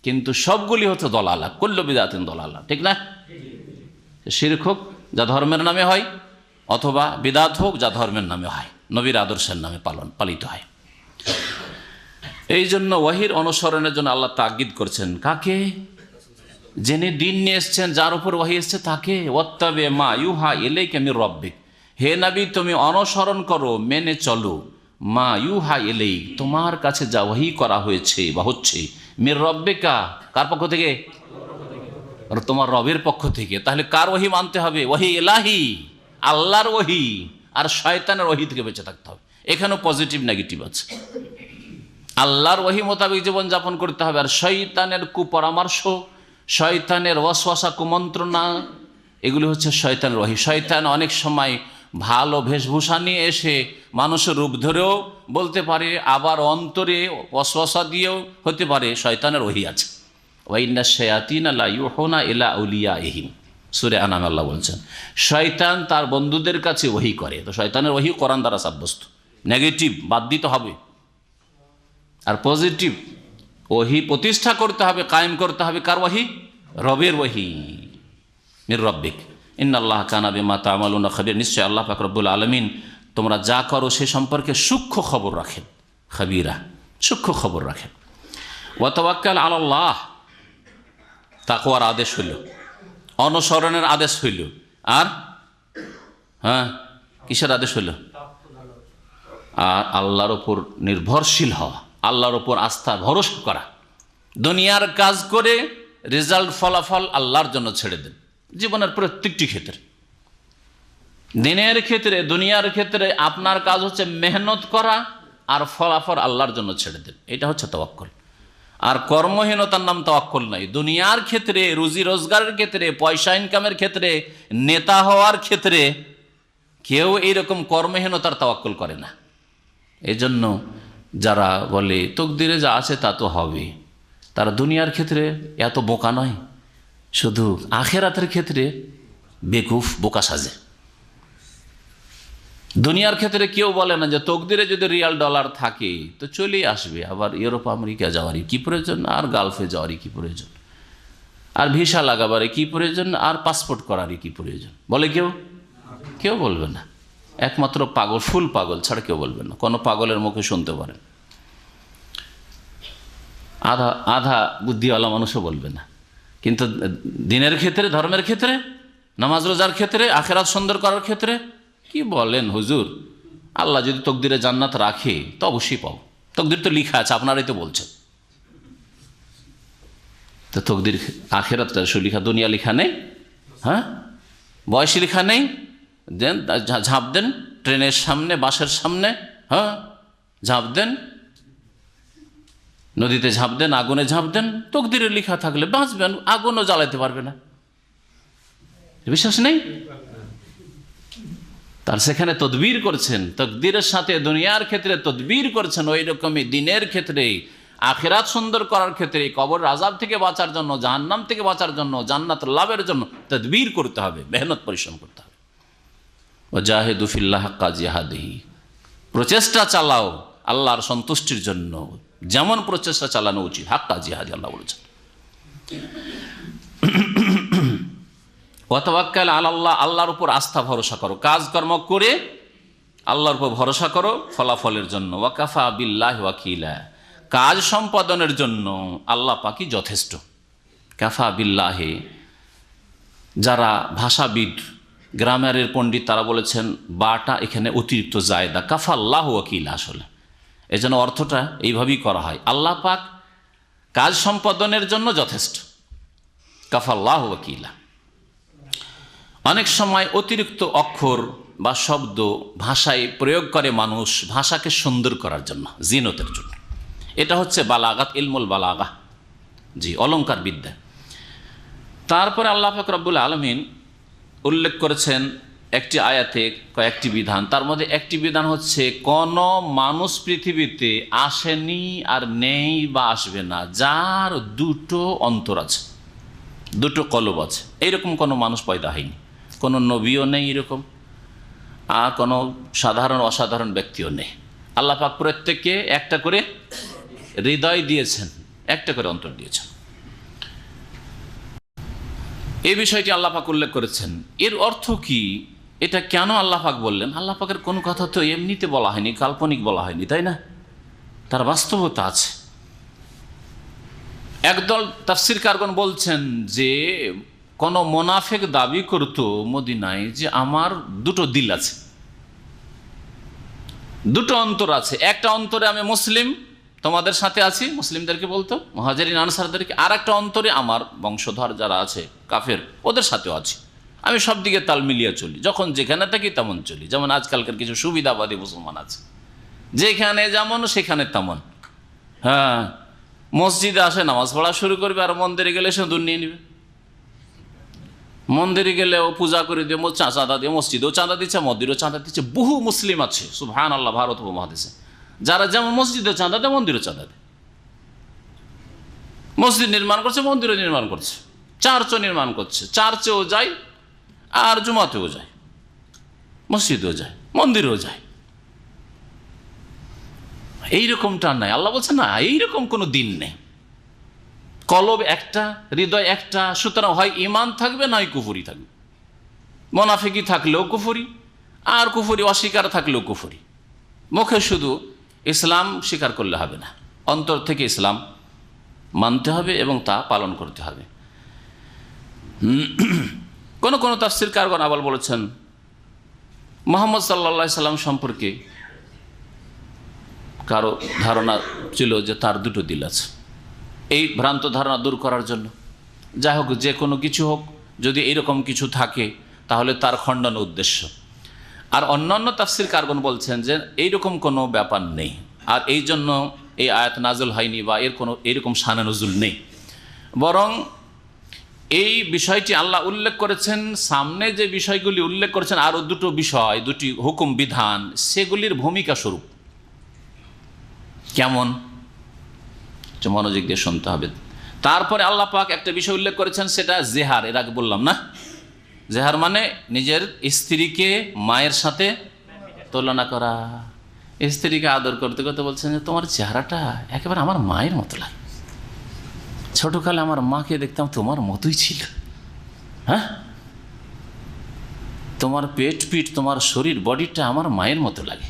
কিন্তু সবগুলি হচ্ছে দলালা, কুল্লু বিদাতিন দলালা, ঠিক না? শিরক হোক যা ধর্মের নামে হয়, অথবা বিদাত হোক যা ধর্মের নামে হয়, নবীর আদর্শের নামে পালিত হয়। এই জন্য ওহীর অনুসরণের জন্য আল্লাহ তাগিদ করছেন কাকে? যিনি দিন নিয়ে এসছেন, যার উপর ওহী এসছে তাকে। ওয়াত্তাবে মা ইউহা ইলাইকা মির রাব্বিক, হে নবী তুমি অনুসরণ করো, মেনে চলো, মা ইউহা ইলাইক, তোমার কাছে যা ওহী করা হয়েছে বা হচ্ছে, মির রাব্বিকা, কার পক্ষ থেকে? আর তোমার রবের পক্ষ থেকে। তাহলে কার ওহী মানতে হবে? ওহী ইলাহি, আল্লাহর ওহী, আর শয়তানের ওহী থেকে বেঁচে থাকতে হবে। এখানেও পজিটিভ নেগেটিভ আছে। আল্লাহর ওহী মোতাবেক জীবনযাপন করতে হবে, আর শয়তানের কুপরামর্শ, শয়তানের ওয়াসওয়াসা, কুমন্ত্রণা, এগুলি হচ্ছে শয়তানের ওহী। শয়তান অনেক সময় ভালো বেশভূষা নিয়ে এসে মানুষের রূপ ধরেও বলতে পারে, আবার অন্তরে ওয়াসওয়াসা দিয়েও হতে পারে শয়তানের ওহী আছে। ওয়াইন্না শায়াতিনা লা ইউহুনা ইলা আউলিয়াইহিম, সূরা আনাম আল্লাহ বলছেন শয়তান তার বন্ধুদের কাছে ওহী করে। তো শয়তানের ওহী কোরআন দ্বারা সাব্যস্ত। নেগেটিভ বাদ দিতে হবে, আর পজিটিভ ওহী প্রতিষ্ঠা করতে হবে, কায়েম করতে হবে। কার ওহী? রবের ওহী, মির রাব্বিক ইন্নাল্লাহ কানা বিমা তা'মালুনা খাবীর, নিশ্চয় আল্লাহ পাক রব্বুল আলামিন তোমরা যা করো সে সম্পর্কে সূক্ষ্ম খবর রাখেন। খাবীরা, সূক্ষ্ম খবর রাখেন। ওয়া তাওয়াক্কাল আলাল্লাহ, তাকওয়ার আদেশ হইল, অনুসরণের আদেশ হইল, আর কিসের আদেশ হইল? আর আল্লাহর ওপর নির্ভরশীল হওয়া, আল্লাহর ওপর আস্থা ভরসা করা। দুনিয়ার কাজ করে রেজাল্ট, ফলাফল আল্লাহর জন্য ছেড়ে দেন। জীবনের প্রত্যেকটি ক্ষেত্রে, দিনের ক্ষেত্রে, দুনিয়ার ক্ষেত্রে আপনার কাজ হচ্ছে মেহনত করা, আর ফলাফল আল্লাহর জন্য ছেড়ে দেন। এটা হচ্ছে তাওয়াক্কুল। আর কর্মহীনতার নাম তাওয়াক্কুল নয়। দুনিয়ার ক্ষেত্রে, রুজি রোজগারের ক্ষেত্রে, পয়সা ইনকামের ক্ষেত্রে, নেতা হওয়ার ক্ষেত্রে কেউ এইরকম কর্মহীনতার তাওয়াক্কুল করে না। এই জন্য যারা বলে তকদিরে যা আছে তা তো হবে, তারা দুনিয়ার ক্ষেত্রে এত বোকা নয়, শুধু আখেরাতের ক্ষেত্রে বেকুফ, বোকা সাজে। দুনিয়ার ক্ষেত্রে কেউ বলে না যে তকদিরে যদি রিয়াল ডলার থাকে তো চলেই আসবে, আবার ইউরোপ আমেরিকা যাওয়ারই কি প্রয়োজন, আর গালফে যাওয়ারই কি প্রয়োজন, আর ভিসা লাগাবারই কি প্রয়োজন, আর পাসপোর্ট করারই কি প্রয়োজন, বলে কেউ? কেউ বলবে না। একমাত্র পাগল, ফুল পাগল ছাড়া কেউ বলবে না। কোনো পাগলের মুখে শুনতে পারেন, আধা আধা বুদ্ধিওয়ালা মানুষও বলবে না। কিন্তু দিনের ক্ষেত্রে, ধর্মের ক্ষেত্রে, নামাজ রোজার ক্ষেত্রে, আখেরাত সুন্দর করার ক্ষেত্রে কি বলেন হুজুর, আল্লাহ যদি তকদিরে জান্নাত রাখে তো অবশ্যই পাও। তকদির তো লিখা আছে, আপনারাই তো বলছেন। তো তকদির আখেরাতটা লিখা, দুনিয়া লিখা নেই? হ্যাঁ, বয়স লিখা নেই? দেন ঝাঁপ দেন ট্রেনের সামনে, বাসের সামনে, হ্যাঁ ঝাঁপ দেন, নদীতে ঝাঁপ দেন, আগুনে ঝাঁপ দেন, তকদিরে লিখা থাকলে বাঁচবেন, আগুনও জ্বালাতে পারবে না। বিশ্বাস নেই? তার সেখানে তদবির করছেন, তকদিরের সাথে দুনিয়ার ক্ষেত্রে তদবির করছেন, ওই রকমই দিনের ক্ষেত্রে, আখিরাত সুন্দর করার ক্ষেত্রে, কবর আযাব থেকে বাঁচার জন্য, জাহান্নাম থেকে বাঁচার জন্য, জান্নাত লাভের জন্য তদবির করতে হবে, মেহনত পরিশ্রম করতে হবে। ওয়াজাহিদু ফিল্লাহি হাক্কা জিহাদিহি, প্রচেষ্টা চালাও আল্লাহর সন্তুষ্টির জন্য, যেমন প্রচেষ্টা চালানো উচিত, হাক্কা জিহাদি আল্লাহ বলেছেন। ওয়াতাওয়াক্কাল আলাল্লাহ, আল্লাহর উপর আস্থা ভরসা করো, কাজকর্ম করে আল্লাহর উপর ভরসা করো ফলাফলের জন্য। ওয়াকাফা বিল্লাহি ওয়াকিলা, কাজ সম্পাদনের জন্য আল্লাহ পাকই যথেষ্ট। কাফা বিল্লাহি, যারা ভাষাবিদ, গ্রামারের পণ্ডিত, তারা বলেছেন বাটা এখানে অতিরিক্ত জায়দা, কাফা আল্লাহু ওয়াকিলা। আসলে এজন্য অর্থটা এইভাবেই করা হয়, আল্লাহ পাক কাজ সম্পাদনের জন্য যথেষ্ট, কাফা আল্লাহু ওয়াকিলা। অনেক সময় অতিরিক্ত অক্ষর বা শব্দ ভাষায় প্রয়োগ করে মানুষ, ভাষাকে সুন্দর করার জন্য, জিনতের জন্য। এটা হচ্ছে বালাগাত, ইলমুল বালাগা, জি, অলংকার বিদ্যা। তারপরে আল্লাহ পাক রব্বুল আলামিন উল্লেখ করেছেন একটি আয়াতে কয়েকটি বিধান। তার মধ্যে একটি বিধান হচ্ছে, কোন মানুষ পৃথিবীতে আসেনি আর নেই বা আসবে না যার দুটো অন্তর আছে, দুটো কলব আছে। এইরকম কোনো মানুষ পয়দা হয়নি, কোনো নবীও নেই এরকম, আর কোনো সাধারণ অসাধারণ ব্যক্তিও নেই। আল্লাহ পাক প্রত্যেককে একটা করে হৃদয় দিয়েছেন, একটা করে অন্তর দিয়েছেন। এই বিষয়টি আল্লাহ পাক উল্লেখ করেছেন। এর অর্থ কি, এটা কেন আল্লাহ পাক বললেন? আল্লাহ পাকের কোনো কথা তো এমনিতে বলা হয়নি, কাল্পনিক বলা হয়নি, তাই না? তার বাস্তবতা আছে। একদল তাফসীরকারগণ বলছেন যে কোন মোনাফেক দাবি করতো মদিনায় যে আমার দুটো দিল আছে, দুটো অন্তর আছে, একটা অন্তরে আমি মুসলিম, তোমাদের সাথে আছি, মুসলিমদেরকে বলতো, মুহাজিরিন আনসারদেরকে, আর একটা অন্তরে আমার বংশধর যারা আছে কাফের, ওদের সাথেও আছি। আমি সব দিকে তাল মিলিয়ে চলি, যখন যেখানে থাকি তেমন চলি। যেমন আজকালকার কিছু সুবিধাবাদী মুসলমান আছে, যেখানে যেমন সেখানে তেমন। হ্যাঁ, মসজিদে আসে নামাজ পড়া শুরু করবে, আর মন্দিরে গেলে সে দূর নিয়ে নেবে। মন্দিরে গেলেও পূজা করে দিয়ে চাঁদা দিয়ে, মসজিদেও চাঁদা দিচ্ছে, মন্দিরেও চাঁদা দিচ্ছে। বহু মুসলিম আছে সুবহানাল্লাহ ভারত উপমহাদেশে, যারা যেমন মসজিদেও চাঁদা দেয়, মন্দিরেও চাঁদা দেয়। মসজিদ নির্মাণ করছে, মন্দিরও নির্মাণ করছে, চার্চও নির্মাণ করছে, চার্চেও যায় আর জুমাতেও যায়, মসজিদেও যায়, মন্দিরেও যায়। এইরকমটা নাই। আল্লাহ বলছে না, এইরকম কোনো দিন নেই। কলব একটা, হৃদয় একটা, সুতরাং হয় ঈমান থাকবে, নয় কুফরি থাকবে। মুনাফিকি থাকলেও কুফরি, আর কুফরি অস্বীকার থাকলেও কুফরি। মুখে শুধু ইসলাম স্বীকার করলে হবে না, অন্তর থেকে ইসলাম মানতে হবে এবং তা পালন করতে হবে। কোন কোন তাফসীরকারগণ আবার বলেছেন মুহাম্মদ সাল্লাল্লাহু আলাইহি সাল্লাম সম্পর্কে কারো ধারণা ছিল যে তার দুটো দিল আছে। এই ভ্রান্ত ধারণা দূর করার জন্য, যাই হোক, যে কোনো কিছু হোক, যদি এইরকম কিছু থাকে তাহলে তার খণ্ডন উদ্দেশ্য। আর অন্যান্য তাফসীরকারগণ বলছেন যে এইরকম কোনো ব্যাপার নেই, আর এই জন্য এই আয়াত নাজল হয়নি বা এর কোনো এইরকম শানে নজুল নেই। বরং এই বিষয়টি আল্লাহ উল্লেখ করেছেন, সামনে যে বিষয়গুলি উল্লেখ করেছেন আরও দুটো বিষয়, দুটি হুকুম বিধান, সেগুলির ভূমিকা স্বরূপ। কেমন, মনোযোগ দিয়ে শুনতে হবে। তারপরে আল্লাহ পাক একটা বিষয় উল্লেখ করেছেন, সেটা জেহার। এর আগে বললাম না, জেহার মানে নিজের স্ত্রীকে মায়ের সাথে তুলনা করা। স্ত্রীকে আদর করতে করতে বলছেন যে তোমার চেহারাটা একেবারে আমার মায়ের মতো লাগে, ছোটকালে আমার মাকে দেখতাম তোমার মতোই ছিল। হ্যাঁ, তোমার পেট পিঠ তোমার শরীর বডিটা আমার মায়ের মতো লাগে,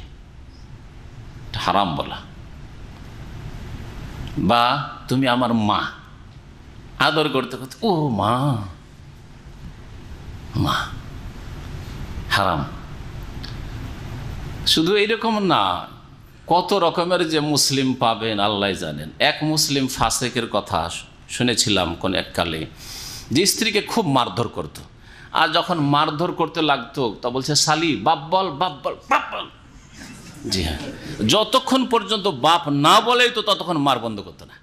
হারাম বলা। বা তুমি আমার মা, আদর করতে করতে ও মা মা, হারাম। শুধু এইরকম না, কত রকমের যে মুসলিম পাবেন আল্লাহ জানেন। এক মুসলিম ফাসেকের কথা শুনেছিলাম কোন এককালে, যে স্ত্রীকে খুব মারধর করত, আর যখন মারধর করতে লাগতো তা বলছে শালি বাপ বল, বাপ বল, বাপ বল। জি হ্যাঁ, যতক্ষণ পর্যন্ত বাপ না বলেই তো ততক্ষণ মার বন্ধ করতো না।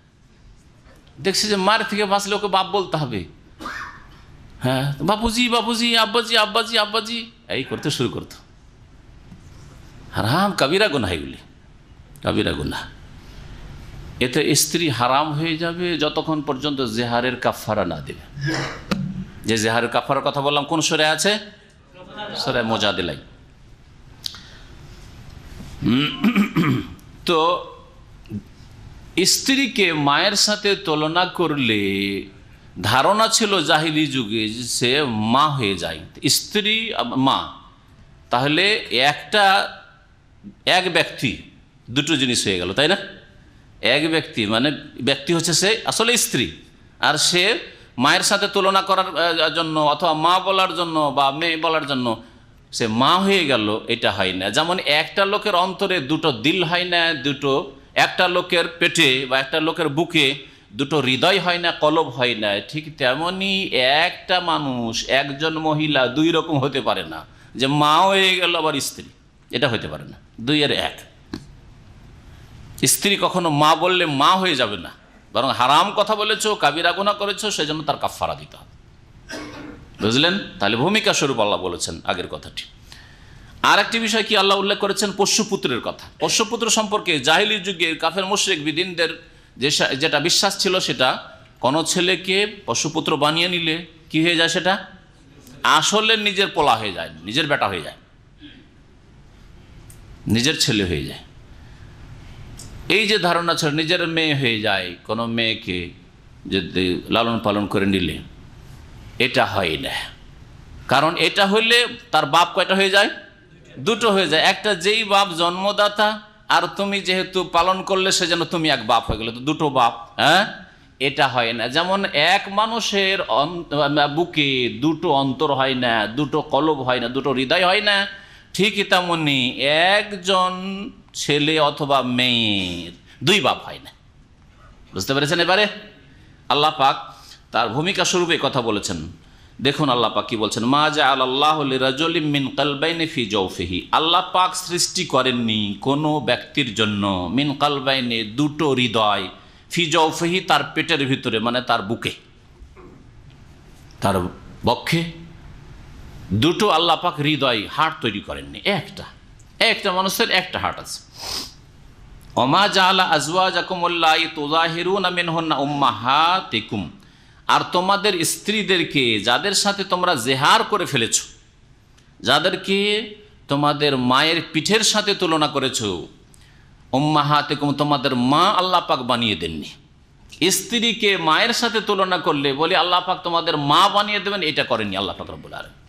দেখছি যে মার থেকে বাঁচলে ওকে বাপ বলতে হবে। হ্যাঁ, বাপুজি বাপুজি, আব্বাজি আব্বাজি আব্বাজি, এই করতে শুরু করতো। হারাম, কাবিরা গুনাহ, এগুলি কাবিরা গুনাহ। এতে স্ত্রী হারাম হয়ে যাবে যতক্ষণ পর্যন্ত জেহারের কাফারা না দেবে। যে জেহারের কাফারার কথা বললাম কোন সূরা আছে? সূরা মুজাদিলা। তো স্ত্রীকে মায়ের সাথে তুলনা করলে ধারণা ছিল জাহিলি যুগে সে মা হয়ে যায়, স্ত্রী মা। তাহলে এক ব্যক্তি দুটো জিনিস হয়ে গেল, তাই না? এক ব্যক্তি মানে ব্যক্তি হচ্ছে সে আসলে স্ত্রী, আর সে মায়ের সাথে তুলনা করার জন্য অথবা মা বলার জন্য বা মেয়ে বলার জন্য সে মা হয়ে গেল, এটা হয় না। যেমন একটা লোকের অন্তরে দুটো দিল হয় না, একটা লোকের পেটে বা একটা লোকের বুকে দুটো হৃদয় হয় না, কলব হয় না, ঠিক তেমনি একটা মানুষ, একজন মহিলা দুই রকম হতে পারে না, যে মা হয়ে গেল আবার স্ত্রী, এটা হতে পারে না। দুইয়ের এক। স্ত্রী কখনো মা বললে মা হয়ে যাবে না, বরং হারাম কথা বলেছো, কাবিরা গুনাহ করেছো, সেজন্য তার কাফারা দিতে হবে। বুঝলেন? তাহলে ভূমিকা স্বরূপ আল্লাহ বলেছেন আগের কথাটি। আর একটি বিষয় কি আল্লাহ উল্লেখ করেছেন? পোষ্যপুত্রের কথা। পোষ্যপুত্র সম্পর্কে জাহিলি যুগে কাফের মুশরিক বিদিনদের যেটা বিশ্বাস ছিল, সেটা কোনো ছেলেকে পশুপুত্র বানিয়ে নিলে কি হয়ে যায়? সেটা আসলে নিজের পোলা হয়ে যায়, নিজের বেটা হয়ে যায়, নিজের ছেলে হয়ে যায়। এই যে ধারণা ছিল নিজের মেয়ে হয়ে যায়, কোনো মেয়েকে যদি লালন পালন করে নিলে, এটা হয় না। কারণ এটা হইলে তার বাপ কয়টা হয়ে যায়? দুটো হয়ে যায়। একটা যেই বাপ জন্মদাতা, আর তুমি যেহেতু পালন করলে সেজন্য তুমি এক বাপ হয়ে গেলে, তো দুটো বাপ। হ্যাঁ, এটা হয় না। যেমন এক মানুষের বুকে দুটো অন্তর হয় না, দুটো কলব হয় না, দুটো হৃদয় হয় না, ঠিকই তেমনি একজন ছেলে অথবা মেয়ের দুই বাপ হয় না। বুঝতে পেরেছেন? এবারে আল্লাহ পাক তার ভূমিকা স্বরূপে কথা বলেছেন। দেখুন আল্লাহ পাক কি বলছেন, মা জাআলাল্লাহু লিরাজুলিন মিন কলবাইনি ফি জাওফিহি। আল্লাহ পাক সৃষ্টি করেননি কোনো ব্যক্তির জন্য মিন কলবাইনি দুটো হৃদয়, ফি জাওফিহি তার পেটের ভিতরে, মানে তার বুকে, তার বক্ষে দুটো আল্লাহ পাক হৃদয়, হার্ট তৈরি করেননি। একটা মানুষের একটা হার্ট আছে। ওমা জাআলা আজওয়াজাকুম আল্লাহি তুযাহিরুনা মিনহুন্না উম্মাহাতিকুম। আর তোমাদের স্ত্রীদেরকে যাদের সাথে তোমরা জেহার করে ফেলেছো, যাদেরকে তোমাদের মায়ের পিঠের সাথে তুলনা করেছো, উম্মাহাতিকুম তোমাদের মা আল্লাহ পাক বানিয়ে দেননি। স্ত্রীকে মায়ের সাথে তুলনা করলে বলে আল্লাহ পাক তোমাদের মা বানিয়ে দেবেন, এটা করেননি আল্লাহ পাক রব্বুল আলামিন।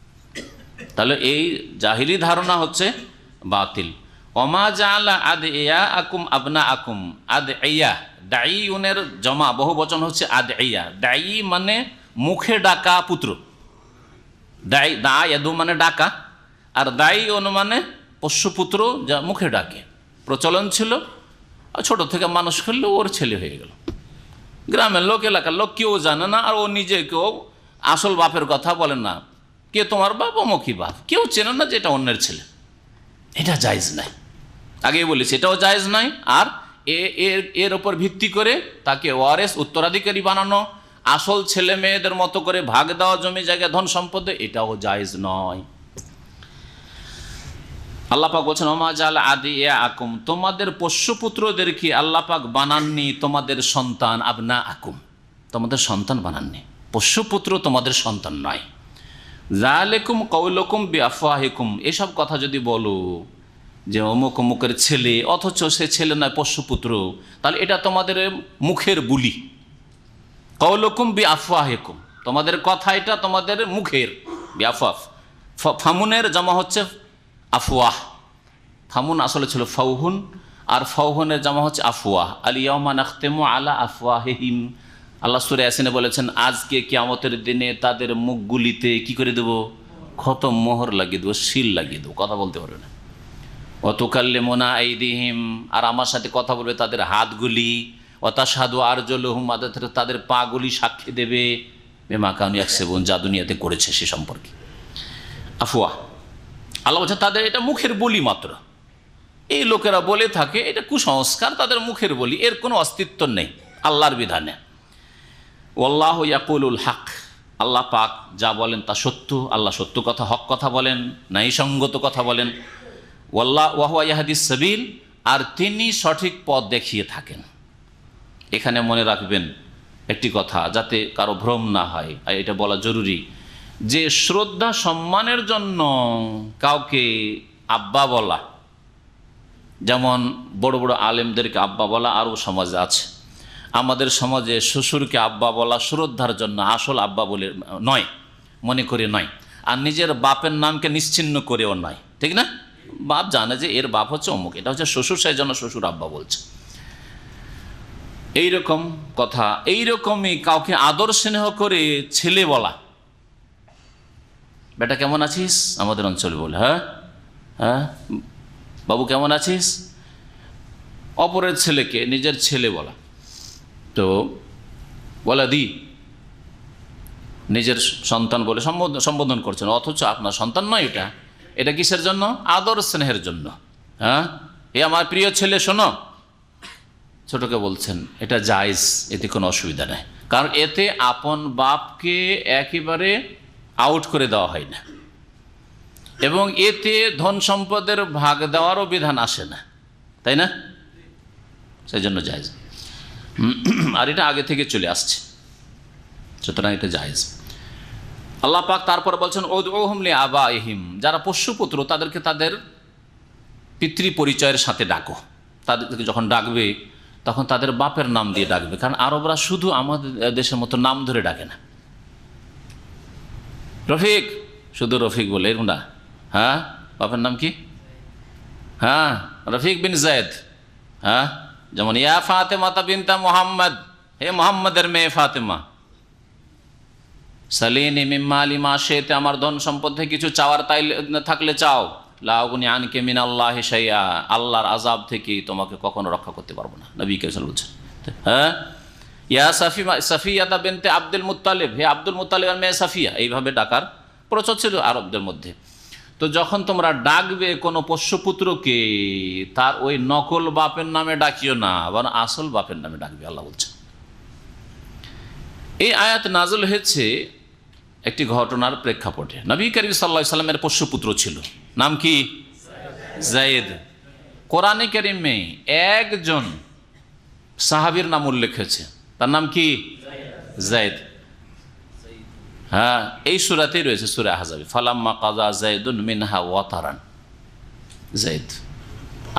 তাহলে এই জাহিলি ধারণা হচ্ছে বাতিল। ওমা জাআলা আদইয়াকুম আবনাআকুম। আদইয়া দাঈউনের জমা, বহু বচন হচ্ছে আদইয়া। দাঈ মানে মুখে ডাকা পুত্র, দায়াদু মানে ডাকা, আর দাঈউন মানে পোষ্যপুত্র, যা মুখে ডাকে। প্রচলন ছিল, ছোট থেকে মানুষ করলে ওর ছেলে হয়ে গেল। গ্রামের লোক, এলাকার লোক কেউ জানে না, আর ও নিজেকেও আসল বাপের কথা বলে না। কে তোমার বাপ? অমুকি বাপ। কেউ চেনে না যে এটা অন্যের ছেলে। এটা জায়েজ নাই, আগেই বলেছি, এটাও জায়েজ নাই। আর এর ওপর ভিত্তি করে তাকে ওয়ারেস, উত্তরাধিকারী বানানো, আসল ছেলে মেয়েদের মতো করে ভাগ দেওয়া জমি জায়গা ধন সম্পদে, এটাও জায়েজ নয়। আল্লাহ পাক বলছেন, ওমা জাআলা আদইয়াকুম, তোমাদের পোষ্যপুত্রদেরকে আল্লাহ পাক বানাননি তোমাদের সন্তান। আবনাআকুম, তোমাদের সন্তান বানাননি, পোষ্যপুত্র তোমাদের সন্তান নয়। যালিকুম কওলুকুম বিআফওয়াহিকুম, এসব কথা যদি বলো যে অমুক অমুকের ছেলে, অথচ সে ছেলে নয়, পোষ্যপুত্র, তাহলে এটা তোমাদের মুখের বুলি। কওলুকুম বিআফওয়াহিকুম, তোমাদের কথা এটা তোমাদের মুখের, বিআফওয়াহ। ফামুনের জমা হচ্ছে আফওয়াহ, ফামুন আসলে ছিল ফাউহুন, আর ফাউহুনের জমা হচ্ছে আফওয়াহ। আল ইয়াউমা নাখতিমু আলা আফওয়াহিহিম, আল্লাহ সূরা ইয়াসিনে বলেছেন আজকে কিয়ামতের দিনে তাদের মুখগুলিতে কি করে দেব? খতম, মোহর লাগিয়ে দেবো, সিল লাগিয়ে দেবো, কথা বলতে পারবে না। ওয়া তুকাল্লিমুনা আইদিহিম, আর আমার সাথে কথা বলবে তাদের হাতগুলি। ওয়া তাশহাদু আরজুলুহুম, তাদের পাগুলি সাক্ষী দেবে বিমা কানু ইয়াকসিবুন, যা দুনিয়াতে করেছে সে সম্পর্কে। আফওয়াহ, আল্লাহ বলছেন তাদের এটা মুখের বলি মাত্র। এই লোকেরা বলে থাকে এটা কুসংস্কার, তাদের মুখের বলি, এর কোনো অস্তিত্ব নেই আল্লাহর বিধানে। ওয়াল্লাহু ইয়াকুলুল হক, আল্লাহ পাক যা বলেন তা সত্য, আল্লাহ সত্য কথা, হক কথা বলেন, ন্যায়সঙ্গত কথা বলেন। ওয়া হুয়া ইয়াহদিস সাবিল, আর তিনি সঠিক পথ দেখিয়ে থাকেন। এখানে মনে রাখবেন একটি কথা, যাতে কারো ভ্রম না হয়, আর এটা বলা জরুরি, যে শ্রদ্ধা সম্মানের জন্য কাউকে আব্বা বলা, যেমন বড় বড় আলেমদেরকে আব্বা বলা আরও সমাজে আছে, আমাদের সমাজে শ্বশুরকে আব্বা বলা শ্রদ্ধার জন্য, আসল আব্বা বলে নয়, মনে করে নয়, আর নিজের বাপের নামকে নিশ্চিহ্ন করেও নয়, ঠিক না? বাপ জানে যে এর বাপ হচ্ছে অমুক, এটা হচ্ছে শ্বশুর, সেই জন্য শ্বশুর আব্বা বলছে। এইরকম কথা, এইরকমই কাউকে আদর স্নেহ করে ছেলে বলা, বেটা কেমন আছিস, আমাদের অঞ্চলে বলে, হ্যাঁ হ্যাঁ বাবু কেমন আছিস, অপরের ছেলেকে নিজের ছেলে বলা। তো বলা দি, নিজের সন্তান বলে সম্বোধন করছেন, অথচ আপনার সন্তান নয় এটা। এটা কিসের জন্য? আদর স্নেহের জন্য। হ্যাঁ, এ আমার প্রিয় ছেলে, শোনো, ছোটকে বলছেন, এটা জায়েজ, এতে কোনো অসুবিধা নেই, কারণ এতে আপন বাপকে একেবারে আউট করে দেওয়া হয় না, এবং এতে ধন সম্পদের ভাগ দেওয়ারও বিধান আসে না, তাই না? সেই জন্য জায়েজ, আর এটা আগে থেকে চলে আসছে, সুতরাং এটা জায়েজ। আল্লাহ পাক তারপর বলছেন উদউহুম লিআবাইহিম, যারা পোষ্যপুত্র তাদেরকে তাদের পিতৃ পরিচয়ের সাথে ডাকো। তাদেরকে যখন ডাকবে তখন তাদের বাপের নাম দিয়ে ডাকবে, কারণ আরবরা শুধু আমাদের দেশের মতো নাম ধরে ডাকে না। রফিক, শুধু রফিক বলে এরকম না। হ্যাঁ, বাপের নাম কি? হ্যাঁ, রফিক বিন জায়েদ। হ্যাঁ, যেমন ইয়া ফাতেমা বিনতা মুহাম্মদ, হে মুহাম্মদের মেয়ে ফাতেমা, সালিনি মিন মালি মা শি'তা, আমার ধন সম্পদ থেকে কিছু চাওয়ার তাই থাকলে চাও, লা উগনি আনকা মিনাল্লাহি শাইআ, আল্লাহর আযাব থেকে তোমাকে কখনো রক্ষা করতে পারবো না, নবী কারীম সাল্লাল্লাহু আলাইহি ওয়াসাল্লাম। হ্যাঁ, ইয়া সাফিয়াতা বিনতে আব্দুল মুত্তালিব, হে আব্দুল মুত্তালিবের মেয়ে সাফিয়া, এইভাবে ডাকার প্রচলন ছিল আরবদের মধ্যে। তো যখন তোমরা ডাকবে কোনো পোষ্যপুত্রকে, তার ওই নকল বাপের নামে ডাকিও না, আবার আসল বাপের নামে ডাকবে, আল্লাহ বলছেন। এই আয়াত নাযিল হয়েছে একটি ঘটনার প্রেক্ষাপটে। নবী করিম সাল্লাল্লাহু আলাইহি ওয়াসাল্লামের পোষ্যপুত্র ছিল, নাম কি? যায়েদ। কোরআনে কারিমে একজন সাহাবীর নাম উল্লেখ হয়েছে, তার নাম কি? যায়েদ। হ্যাঁ, এই সূরাতেই রয়েছে, সূরা আহজাবে, ফালাম্মা কাযা যায়েদুন মিনহা ওয়াতারান, যায়েদ।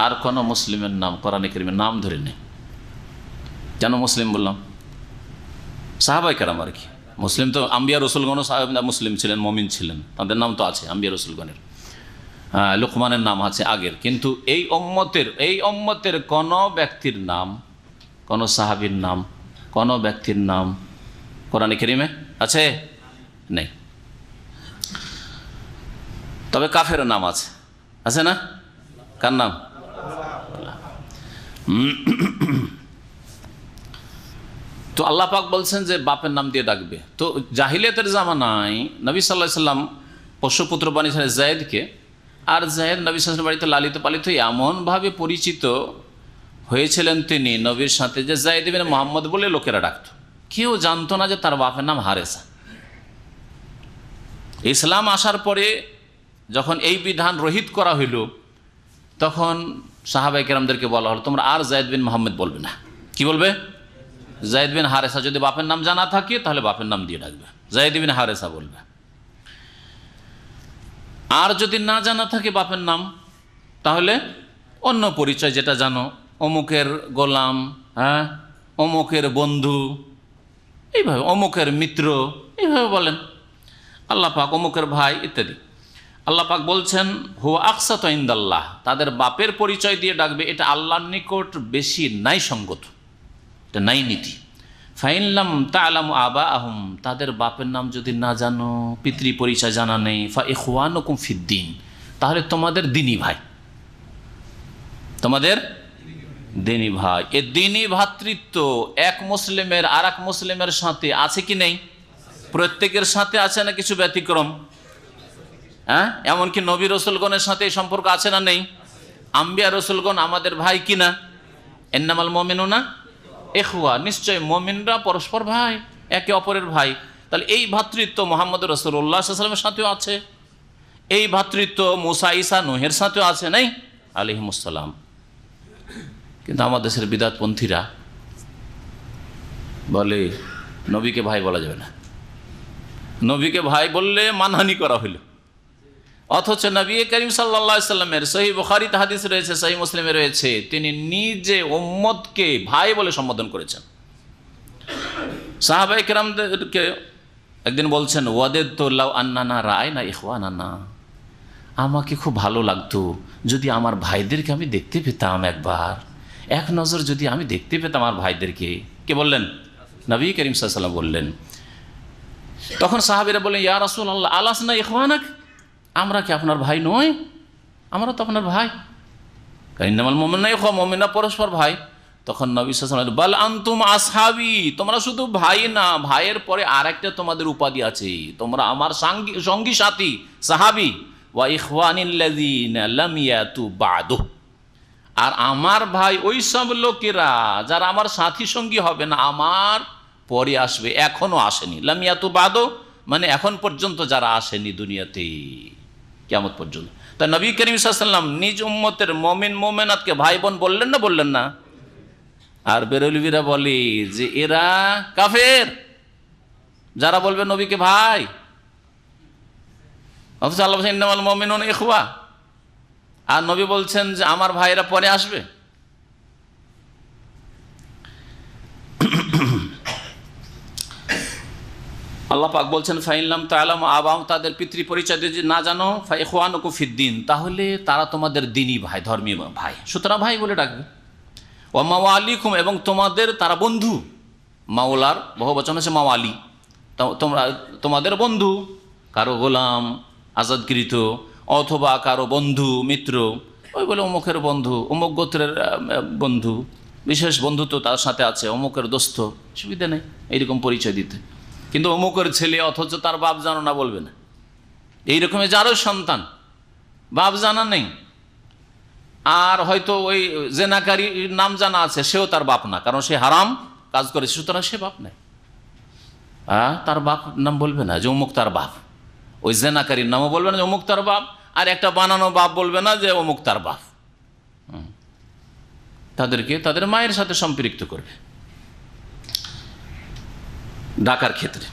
আর কোন মুসলিমের নাম কোরআনে কারিমে নাম ধরে নেই। কেন মুসলিম বললাম? সাহাবায়ে কেরাম আর কি। মুসলিম তো আম্বিয়া রসুলগণও মুসলিম ছিলেন, মমিন ছিলেন, তাদের নাম তো আছে আম্বিয়া রসুলগণের। লুকমানের নাম আছে আগের, কিন্তু এই উম্মতের কোন ব্যক্তির নাম, কোন সাহাবীর নাম, কোন ব্যক্তির নাম কোরআনে কারিমে আছে? নেই। তবে কাফের নাম আছে না? কার নাম? তো আল্লাহ পাক বলছেন যে বাপের নাম দিয়ে ডাকবে। তো জাহিলিয়াতের জামানায় নবী সাল্লাল্লাহু আলাইহি ওয়াসাল্লাম পোষ্যপুত্র বানিয়েছিলেন যায়েদকে, আর যায়েদ নবী সাল্লাল্লাহু আলাইহি ওয়াসাল্লামের বাড়িতে লালিত পালিত এমনভাবে পরিচিত হয়েছিলেন তিনি নবীর সাথে, যে যায়েদ ইবনে মুহাম্মদ বলে লোকেরা ডাকত। কেউ জানতো না যে তার বাপের নাম হারেসা। ইসলাম আসার পরে যখন এই বিধান রহিত করা হইল, তখন সাহাবায়ে কেরামদেরকে বলা হলো, তোমরা আর যায়েদ বিন মুহাম্মদ বলবে না। কি বলবে? যায়েদ বিন হারেসা। যদি বাপের নাম জানা থাকে তাহলে বাপের নাম দিয়ে ডাকবে, যায়েদ বিন হারেসা বলবে। আর যদি না জানা থাকে বাপের নাম, তাহলে অন্য পরিচয় যেটা জানো, অমুকের গোলাম, হ্যাঁ, অমুকের বন্ধু, এইভাবে অমুকের মিত্র, এইভাবে বলেন। আল্লাহ পাক অমুকের ভাই ইত্যাদি। আল্লাহ পাক বলছেন হুয়া আকসাতু ইনদাল্লাহ, তাদের বাপের পরিচয় দিয়ে ডাকবে, এটা আল্লাহর নিকট বেশি নাই সঙ্গত, এটা নাই নীতি। ফাইনলাম তা'লামু আবাআহুম, তাদের বাপের নাম যদি না জানো, পিতৃ পরিচয় জানা নেই, ফা ইখওয়ানুকুম ফিদ্দিন, তাহলে তোমাদের দিনী ভাই, তোমাদের দিনী ভাই। এ দিনী ভ্রাতৃত্ব এক মুসলিমের আর এক মুসলিমের সাথে আছে কি নেই? প্রত্যেকের সাথে আছে না কিছু ব্যতিক্রম? হ্যাঁ, এমনকি নবী রসুলগণের সাথে এই সম্পর্ক আছে না নেই? আম্বিয়া রসুলগণ আমাদের ভাই কিনা? ইন্নামাল মুমিনুনা ইখওয়া, নিশ্চয় মুমিনরা পরস্পর ভাই, একে অপরের ভাই। তাহলে এই ভ্রাতৃত্ব মুহাম্মদ রাসূলুল্লাহ সাল্লাল্লাহু আলাইহি ওয়াসাল্লামের সাথেও আছে, এই ভ্রাতৃত্ব মুসা ঈসা নূহের সাথেও আছে, নাই আলাইহিমুসসালাম। কিন্তু আমাদের দেশের বিদআতপন্থীরা বলে নবীকে ভাই বলা যাবে না, নবীকে ভাই বললে মানহানি করা হইল। অথচ নবী করিম সাল্লাল্লাহু আলাইহি সাল্লামের সহিহ বুখারীতে হাদিস রয়েছে, সহিহ মুসলিমে রয়েছে, তিনি নিজে উম্মতকে ভাই বলে সম্বোধন করেছেন। সাহাবায়ে কেরামদেরকে একদিন বলছেন ওয়াদাতু লাউ আন্নানা রাআইনা ইখওয়ানানা, আমাকে খুব ভালো লাগতো যদি আমার ভাইদেরকে আমি দেখতে পেতাম, একবার এক নজর যদি আমি দেখতে পেতাম আমার ভাইদেরকে। কে বললেন? নবী করিম সাল্লাল্লাহু আলাইহি ওয়াসাল্লাম বললেন। তখন সাহাবীরা বললেন ইয়া রাসূলুল্লাহ আলাসনা ইখওয়ানাক, আমরা কি আপনার ভাই নই? আমরা তো আপনার ভাই। ইন্নামাল মুমিনুনা ইখওয়া, মুমিনরা পরস্পর ভাই। তখন নবী সাল্লাল্লাহু আলাইহি ওয়াসাল্লাম বাল আনতুম আসহাবি, তোমরা শুধু ভাই না, ভাইয়ের পরে আরেকটা তোমাদের উপাধি আছে, তোমরা আমার সঙ্গী সাথী সাহাবী। ওয়া ইখওয়ানিল্লাযীনা লাম ইয়াতু বা'দু, আর আমার ভাই ওই সব লোকেরা যারা আমার সাথী সঙ্গী হবে না, আমার পরে আসবে, এখনো আসেনি। লাম ইয়াতু বা'দু মানে এখন পর্যন্ত যারা আসেনি দুনিয়াতে, কিয়ামত পর্যন্ত। তা নবী করিম সাল্লাল্লাহু আলাইহি ওয়াসাল্লাম নিজ উম্মতের মুমিন মুমিনাতকে ভাই বোন বললেন না বললেন না? আর বেরেলভিরা বলে যে এরা কাফের যারা বলবে নবীকে ভাই, অথচ আল্লাহ বলছেন ইন্নামাল মুমিনুনা ইখওয়া, আর নবী বলছেন যে আমার ভাইরা পরে আসবে। আল্লাহ পাক বলছেন ফাইনলাম তা'লামু আবাহুম, তাদের পিতৃ পরিচয় যদি না জানো, ফা ইখওয়ানুকুম ফিদ্দিন, তাহলে তারা তোমাদের দিনী ভাই, ধর্মীয় ভাই, সুতরাং ভাই বলে ডাকবে। ওয়া মাওয়ালিকুম, এবং তোমাদের তারা বন্ধু, মাওলার বহুবচন আছে মাওয়ালি, তোমরা তোমাদের বন্ধু, কারো গোলাম আজাদকৃত অথবা কারো বন্ধু মিত্র, ওই বলে অমুকের বন্ধু, অমুক গোত্রের বন্ধু, বিশেষ বন্ধু তো তার সাথে আছে, অমুকের দোস্ত, সুবিধা নেই এইরকম পরিচয় দিতে। কিন্তু অমুকের ছেলে অথচ তার বাপ জানো না বলবে না। এইরকমের যারও সন্তান বাপ জানা নেই, আর হয়তো ওই জেনাকারীর নাম জানা আছে, সেও তার বাপ না, কারণ সে হারাম কাজ করেছে, সুতরাং সে বাপ নেই। তার বাপ নাম বলবে না যে অমুক তার বাপ, ওই জেনাকারীর নামও বলবে না যে অমুক তার বাপ, আর একটা বানানো বাপ বলবে না যে অমুক তার বাপ। তাদেরকে তাদের মায়ের সাথে সম্পৃক্ত করবে ডাকার ক্ষেত্রে।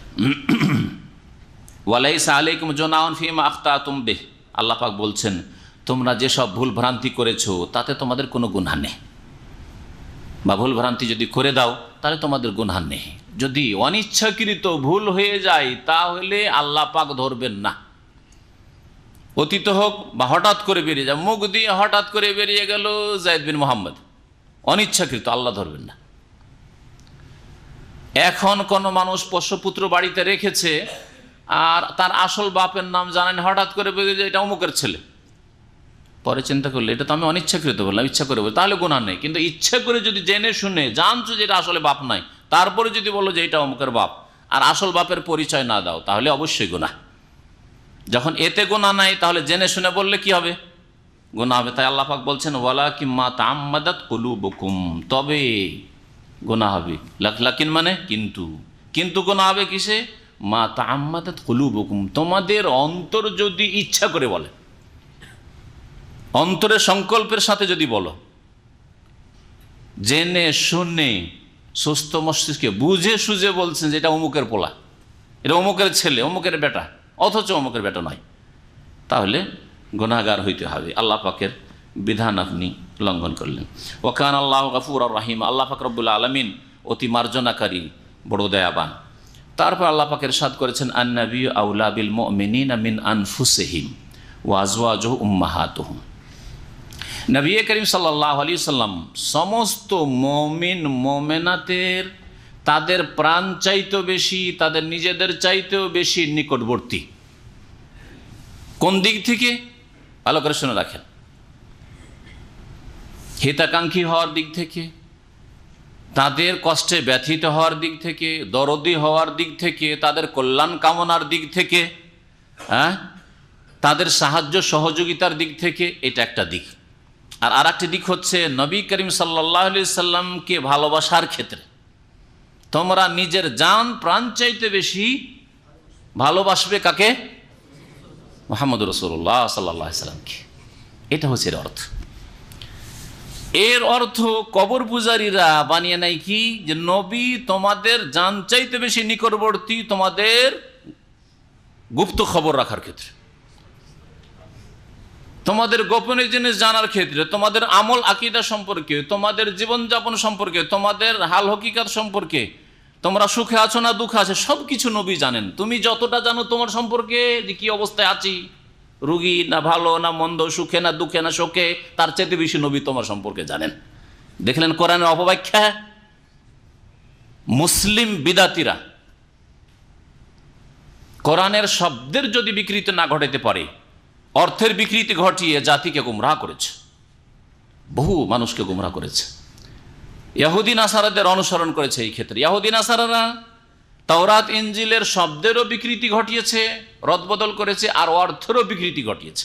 ওয়ালাইসা আলাইকুম জুনাহুন ফীমা আখতাতুম বিহি, আল্লাহ পাক বলছেন তোমরা যেসব ভুল ভ্রান্তি করেছো তাতে তোমাদের কোনো গুনাহ নেই, বা ভুল ভ্রান্তি যদি করে দাও তাহলে তোমাদের গুনাহ নেই। যদি অনিচ্ছাকৃত ভুল হয়ে যায় তাহলে আল্লাহ পাক ধরবেন না। অতীত হোক বা হঠাৎ করে বেরিয়ে যায়, মুখ দিয়ে হঠাৎ করে বেরিয়ে গেল যায়েদ বিন মুহাম্মদ, অনিচ্ছাকৃত, আল্লাহ ধরবেন না। এখন কোন মানুষ পোষ্যপুত্র বাড়িতে রেখেছে আর তার আসল বাপের নাম জানেন, হঠাৎ করে বেরিয়ে যায় এটা অমুকের ছেলে, পরে চিন্তা করলে এটা তো আমি অনিচ্ছাকৃত বললাম, ইচ্ছা করে বলি, তাহলে গুনাহ নেই। কিন্তু ইচ্ছা করে যদি জেনে শুনে জানছো যে এটা আসলে বাপ নাই, তারপরে যদি বলো যে এটা অমুকের বাপ আর আসল বাপের পরিচয় না দাও, তাহলে অবশ্যই গুনাহ। যখন এতে গুনাহ নাই তাহলে জেনে শুনে বললে কি হবে? গুনাহ হবে। তাই আল্লাহ পাক বলছেন ওয়ালাকিন মা তাআম্মাদাত কুলুবুকুম, তবে গুনাহ হবে। লাকিন মানে কিন্তু, কিন্তু গুনাহ হবে কিসে? মা তাআম্মাদাত কুলুবুকুম, তোমাদের অন্তর যদি ইচ্ছা করে বলে, অন্তরের সংকল্পের সাথে যদি বলো, জেনে শুনে সুস্থ মস্তিষ্কে বুঝে সুঝে বলছেন যে এটা অমুকের পোলা, এটা অমুকের ছেলে, অমুকের বেটা, অথচ অমুকের বেটা নয়, তাহলে গুনাহগার হইতে হবে। আল্লাহ পাকের বিধান আপনি লঙ্ঘন করলেন। ওয়াকান আল্লাহ গফুর আর রাহিম, আল্লাহ পাক রব্বুল আলমিন অতি মার্জনাকারী, বড় দয়াবান। তারপর আল্লাহ পাক ইরশাদ করেছেন, আন-নাবিয়্যু আউলা বিল মুমিনিনা মিন আনফুসিহিম ওয়া আজওয়াজুহু উম্মাহাতুহুম। নবী করিম সাল্লাল্লাহু আলাইহি ওয়াসাল্লাম সমস্ত মুমিন মুমিনাতের তাদের প্রাণ চাইতেও বেশি, তাদের নিজেদের চাইতেও বেশি নিকটবর্তী। কোন দিক থেকে? ভালো করে শুনে রাখেন। হিতাকাঙ্ক্ষী হওয়ার দিক থেকে, তাদের কষ্টে ব্যথিত হওয়ার দিক থেকে, দরদি হওয়ার দিক থেকে, তাদের কল্যাণ কামনার দিক থেকে, তাদের সাহায্য সহযোগিতার দিক থেকে, এটা একটা দিক। আর আরেকটি দিক হচ্ছে নবী করিম সাল্লাল্লাহু আলাইহি সাল্লামকে ভালোবাসার ক্ষেত্রে তোমরা নিজের জান প্রাণ চাইতে বেশি ভালোবাসবে কাকে? মুহাম্মদ রাসূলুল্লাহ সাল্লাল্লাহু আলাইহি সাল্লামকে। এটা হচ্ছে এর অর্থ। এর অর্থ কবর পূজারীরা বানিয়ে নেয় কি, যে নবী তোমাদের জান চাইতে বেশি নিকটবর্তী তোমাদের গুপ্ত খবর রাখার ক্ষেত্রে, তোমাদের গোপনীয় জিনিস জানার ক্ষেত্রে, তোমাদের আমল আকীদা সম্পর্কে, তোমাদের জীবনযাপন সম্পর্কে, তোমাদের হাল হকিকত সম্পর্কে, তোমরা সুখে আছো না দুঃখে আছে, সব কিছু নবী জানেন। তুমি যতটা জানো তোমার সম্পর্কে, যে কি অবস্থায় আছি, রুগী না ভালো না মন্দ, সুখে না দুঃখে না শোকে, তার চাইতে বেশি নবী তোমার সম্পর্কে জানেন। দেখলেন কোরআনের অপব্যাখ্যা। মুসলিম বিদাতিরা কোরআনের শব্দের যদি বিকৃতি না ঘটাতে পারে, অর্থের বিকৃতি ঘটিয়ে জাতিকে গুমরাহ করেছে, বহু মানুষকে গুমরাহ করেছে। ইহুদি নাসারাদের অনুসরণ করেছে এই ক্ষেত্রে। ইহুদি নাসারারা তাওরাত ইনজিলের শব্দেরও বিকৃতি ঘটিয়েছে, রদবদল করেছে, আর অর্থেরও বিকৃতি ঘটিয়েছে।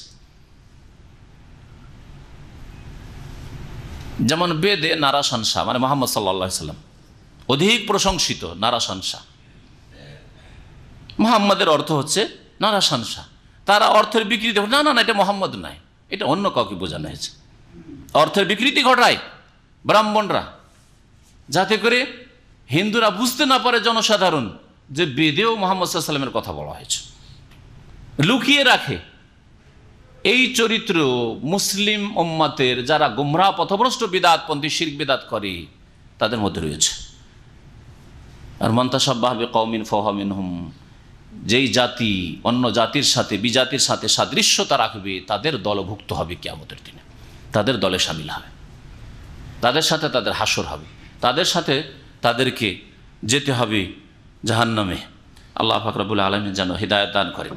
যেমন বেদে নারাসান শাহ মানে মুহাম্মদ সাল্লাল্লাহু আলাইহি সাল্লাম অধিক প্রশংসিত নারাসান শাহ, মুহাম্মাদের অর্থ হচ্ছে নারাসান শাহ। তারা অর্থের বিকৃতি, না না না এটা মোহাম্মদ নয়, এটা অন্য কাউকে বোঝানো হয়েছে। অর্থের বিকৃতি ঘটায় ব্রাহ্মণরা, যাতে করে হিন্দুরা বুঝতে না পারে জনসাধারণ যে বেদেও মুহাম্মদ সাল্লাল্লাহু আলাইহি সাল্লামের কথা বলা হয়েছে, লুকিয়ে রাখে। এই চরিত্র মুসলিম উম্মতের যারা গুমরাহ পথভ্রষ্ট বিদআতপন্থী শিরক বিদআত করে তাদের মধ্যে রয়েছে। আর মান তাশাব্বাহা বিকওমিন ফাহুয়া মিনহুম, যেই জাতি অন্য জাতির সাথে বিজাতির সাথে সাদৃশ্যতা রাখবে তাদের দলভুক্ত হবে কিয়ামতের দিনে, তাদের দলে শামিল হবে, তাদের সাথে তাদের হাসর হবে, তাদের সাথে তাদেরকে যেতে হবে জাহান্নামে। আল্লাহ পাক রব্বুল আলামিন যেন হিদায়াত দান করেন।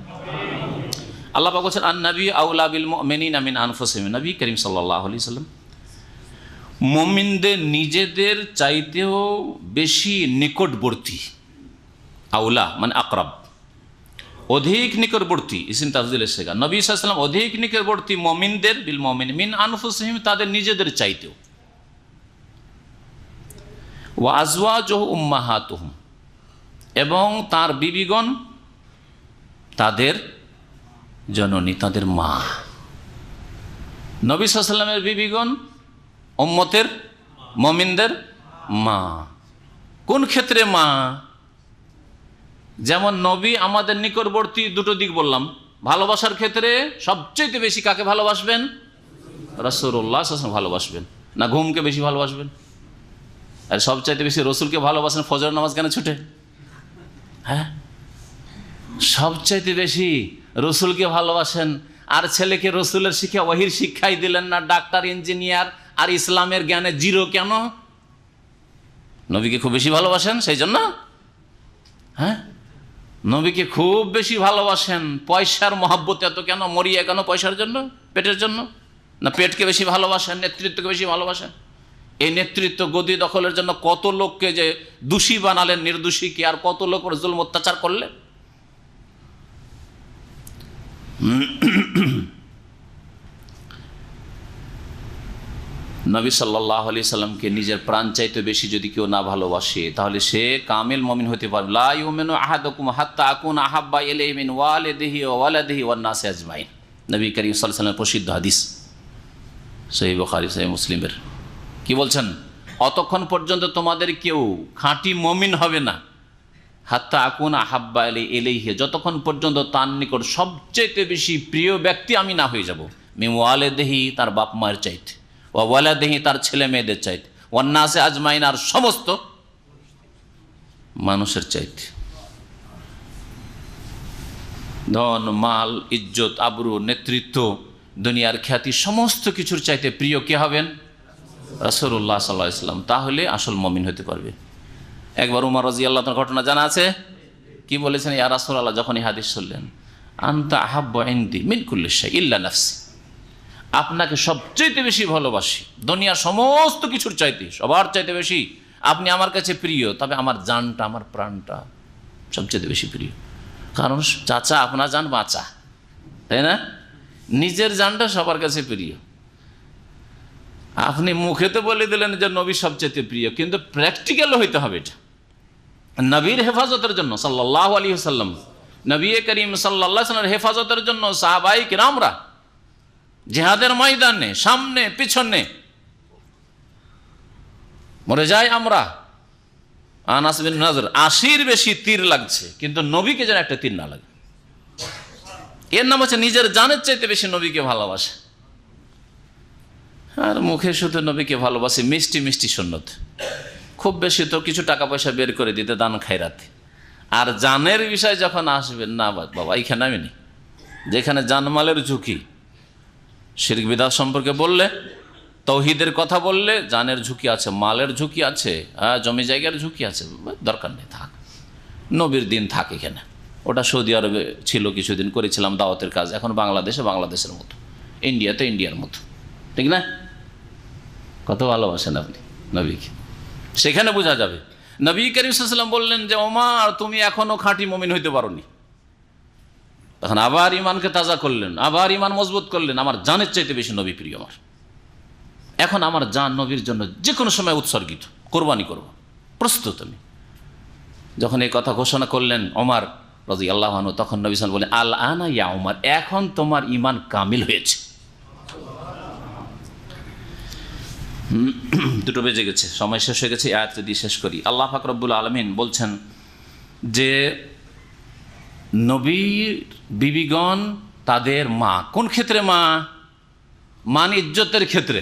আল্লাহ পাক বলেছেন, আন-নাবিয়্যু আউলা বিল মুমিনিনা মিন আনফুসিহিম। নবী করিম সাল্লাল্লাহু আলাইহি সাল্লাম মুমিনদের নিজেদের চাইতেও বেশি নিকটবর্তী। আউলা মানে আকরাব, অধিক নিকটবর্তী। ইসিম তাফজিল এসেগা, নবী সাল্লাল্লাহু আলাইহি ওয়াসাল্লাম অধিক নিকটবর্তী মুমিনদের, বিল মুমিন মিন আনফুসিহিম তাদের নিজেদের চাইতেও। ওয়া আজওয়াজুহু উম্মাহাতুহুম, এবং তার বিবিগণ তাদের জননী, তাদের মা। নবী সাল্লাল্লাহু আলাইহি ওয়াসাল্লামের বিবিগণ উম্মতের মুমিনদের মা। কোন ক্ষেত্রে মা? যেমন নবী আমাদের নিকটবর্তী, দুটো দিক বললাম। ভালোবাসার ক্ষেত্রে সবচেয়ে বেশি কাকে ভালোবাসবেন? রাসূলুল্লাহ সাল্লাল্লাহু আলাইহি ওয়াসাল্লাম ভালোবাসবেন না ঘুমকে বেশি ভালোবাসবেন? আর সবচাইতে বেশি রসুলকে ভালোবাসেন, ফজর নামাজ কেন ছুটে? হ্যাঁ, সবচাইতে বেশি রসুলকে ভালোবাসেন। আর ছেলেকে রসুলের শিক্ষা ওয়াহির শিক্ষাই দিলেন না, ডাক্তার ইঞ্জিনিয়ার আর ইসলামের জ্ঞানে জিরো কেন? নবীকে খুব বেশি ভালোবাসেন সেই জন্য। হ্যাঁ, নবীকে খুব বেশি ভালোবাসেন। পয়সার মহাব্বত এত কেন? মরিয়া কেন পয়সার জন্য, পেটের জন্য? না পেটকে বেশি ভালোবাসেন, নেতৃত্বকে বেশি ভালোবাসেন? এই নেতৃত্ব গদি দখলের জন্য কত লোককে যে দোষী বানালেন নির্দোষীকে, আর কত লোক জুলম অত্যাচার করলেন। নবী সাল্লাল্লাহু আলাইহি সাল্লামকে নিজের প্রাণ চাইতে বেশি যদি কেউ না ভালোবাসে, তাহলে সে কামিল মুমিন হতে পারবে। লা ইউমিনু আহাদুকুম হাত্তা আকুনা আহাব্বা ইলাইহি মিন ওয়ালিদিহি ওয়া ওয়ালাদিহি ওয়ান নাসি আজমাইন। নবী করিম সাল্লাল্লাহু আলাইহি সাল্লামের প্রসিদ্ধ হাদিস, সহিহ বুখারী সহিহ মুসলিমের। কি বলছেন? অতক্ষণ পর্যন্ত তোমাদের কেউ খাঁটি মুমিন হবে না, হাত্তা আকুনা আহাব্বা ইলাইহি, যতক্ষণ পর্যন্ত তার নিকট সবচেয়ে বেশি প্রিয় ব্যক্তি আমি না হয়ে যাব। মিন ওয়ালিদিহি, তার বাপ মায়ের চাইতে, ওয়া ওয়ালাদিহি, তার ছেলে মেয়েদের চাইতে, ওয়ান নাসি আজমাইন, আর সমস্ত মানুষের চাইতে। ধন, মাল, ইজ্জত, আবরু, নেতৃত্ব, দুনিয়ার খ্যাতি, সমস্ত কিছুর চাইতে প্রিয় কে হবেন? রাসূলুল্লাহ সাল্লাল্লাহু আলাইহি ওয়াসাল্লাম। তাহলে আসল মুমিন হতে পারবে। একবার উমর রাদিয়াল্লাহু তাআলার ঘটনা জানা আছে। কি বলেছেন? ইয়া রাসূলুল্লাহ, যখন এই হাদিস শুনলেন, আনতা আহাব্বু ইনদি মিন কুল্লি শাই ইল্লা নাফসি, আপনাকে সবচাইতে বেশি ভালোবাসি দুনিয়ার সমস্ত কিছুর চাইতে, সবার চাইতে বেশি আপনি আমার কাছে প্রিয়, তবে আমার জানটা, আমার প্রাণটা সবচাইতে বেশি প্রিয়। কারণ চাচা আপনার জান বাঁচা, তাই না? নিজের জানটা সবার কাছে প্রিয়। আপনি মুখে তো বলে দিলেন যে নবী সবচেয়ে প্রিয়, কিন্তু প্র্যাকটিক্যাল হইতে হবে এটা নবীর হেফাজতের জন্য সাল্লাল্লাহু আলাইহি ওয়াসাল্লাম, নবী করিম সাল্লাল্লাহু আলাইহি ওয়াসাল্লামের হেফাজতের জন্য সাহাবায়ে কিরামরা জিহাদের ময়দানে সামনে পিছনে মরে যায়। আমরা আনাস বিন নাজর ৮০-র বেশি তীর লাগছে, কিন্তু নবীকে যেন একটা তীর না লাগে। এর নাম হচ্ছে নিজের জানের চাইতে বেশি নবীকে ভালোবাসে। আর মুখে শুধু নবীকে ভালোবাসে, মিষ্টি মিষ্টি সুন্নত, খুব বেশি তো কিছু টাকা পয়সা বের করে দিতে, দান খায়রাতে। আর জানের বিষয় যখন আসবেন, না বাবা এইখানে আমি নেই। যেখানে জানমালের ঝুঁকি, শিরক বিদআত সম্পর্কে বললে, তৌহিদের কথা বললে, জানের ঝুঁকি আছে, মালের ঝুঁকি আছে, জমি জায়গার ঝুঁকি আছে, দরকার নেই, থাক। নবীর দিন থাক এখানে। ওটা সৌদি আরবে ছিল, কিছুদিন করেছিলাম দাওয়াতের কাজ। এখন বাংলাদেশে বাংলাদেশের মতো, ইন্ডিয়াতে ইন্ডিয়ার মতো, ঠিক না? কত ভালোবাসেন আপনি নবীকে, সেখানে বোঝা যাবে। নবী করিম সাল্লাল্লাহু আলাইহি ওয়াসাল্লাম বললেন যে ওমর, তুমি এখনো খাঁটি মুমিন হইতে পারোনি। তখন আবার ইমানকে তাজা করলেন, আবার ইমান মজবুত করলেন। আমার জানের চাইতে বেশি নবী প্রিয় আমার। এখন আমার জান নবীর জন্য যে কোনো সময় উৎসর্গিত, কোরবানি করব, প্রস্তুত আমি। যখন এই কথা ঘোষণা করলেন ওমর রাদিয়াল্লাহু আনহু, তখন নবী সাল্লাল্লাহু আলাইহি ওয়াসাল্লাম বললেন, আল আনা ইয়া ওমর, এখন তোমার ইমান কামিল হয়েছে। দুটো বেজে গেছে, সময় শেষ হয়ে গেছে। আয়াত যদি শেষ করি, আল্লাহ পাক রব্বুল আলামিন বলছেন যে নবীর বিবিগণ তাদের মা, কোন ক্ষেত্রে মা? মান ইজ্জতের ক্ষেত্রে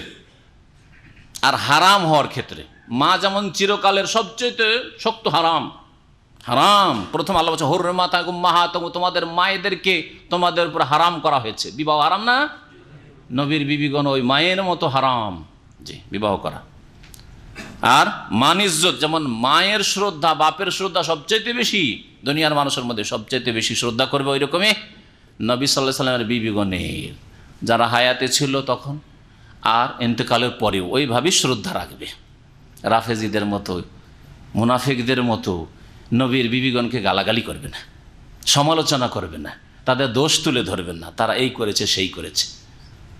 আর হারাম হওয়ার ক্ষেত্রে। মা যেমন চিরকালের সবচেয়ে শক্ত হারাম, হারাম প্রথম আল্লাহ বলছে হুররিমাত আলাইকুম উম্মাহাতুকুম, তোমাদের মায়েদেরকে তোমাদের উপর হারাম করা হয়েছে। বিবাহ হারাম না? নবীর বিবিগণ ওই মায়ের মতো হারাম, জি, বিবাহ করা। আর মান ইজ্জত, যেমন মায়ের শ্রদ্ধা, বাপের শ্রদ্ধা সবচাইতে বেশি, দুনিয়ার মানুষের মধ্যে সবচাইতে বেশি শ্রদ্ধা করবে ওই রকমই নবী সাল্লাল্লাহু আলাইহি ওয়াসাল্লামের বিবিগণের, যারা হায়াতে ছিল তখন আর ইন্তেকালের পরেও ওইভাবেই শ্রদ্ধা রাখবে। রাফেজিদের মতো, মুনাফিকদের মতো নবীর বিবিগণকে গালাগালি করবে না, সমালোচনা করবে না, তাদের দোষ তুলে ধরবেন না, তারা এই করেছে সেই করেছে।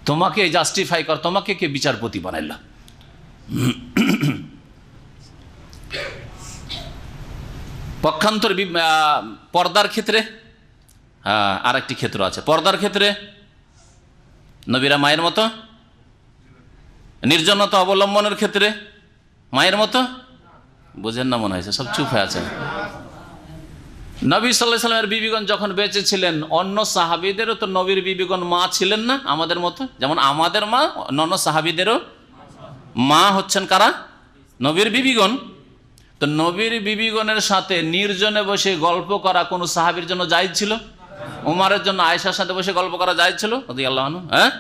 তোমাকে জাস্টিফাই কর, তোমাকে কে বিচারপতি বানাইল? পক্ষান্তর পর্দার ক্ষেত্রে আর একটি ক্ষেত্র আছে। পর্দার ক্ষেত্রে নবীরা মায়ের মতো, নির্জনতা অবলম্বনের ক্ষেত্রে মায়ের মতো। বোঝেন না মনে হয়েছে, সব চুপ হয়ে আছে। নবী সাল্লাল্লাহু আলাইহি ওয়াসাল্লামের বিবিগণ যখন বেঁচে ছিলেন, অন্য সাহাবীদেরও তো নবীর বিবিগণ মা ছিলেন না আমাদের মতো? যেমন আমাদের মা, অন্য সাহাবীদেরও মা হচ্ছেন কারা? নবীর বিবিগণ। তো নবীর বিবিগণের সাথে নির্জনে বসে গল্প করা কোনো সাহাবীর জন্য জায়েজ ছিল? উমরের জন্য আয়েশার সাথে বসে গল্প করা জায়েজ ছিল রাদিয়াল্লাহু আনহু? হ্যাঁ,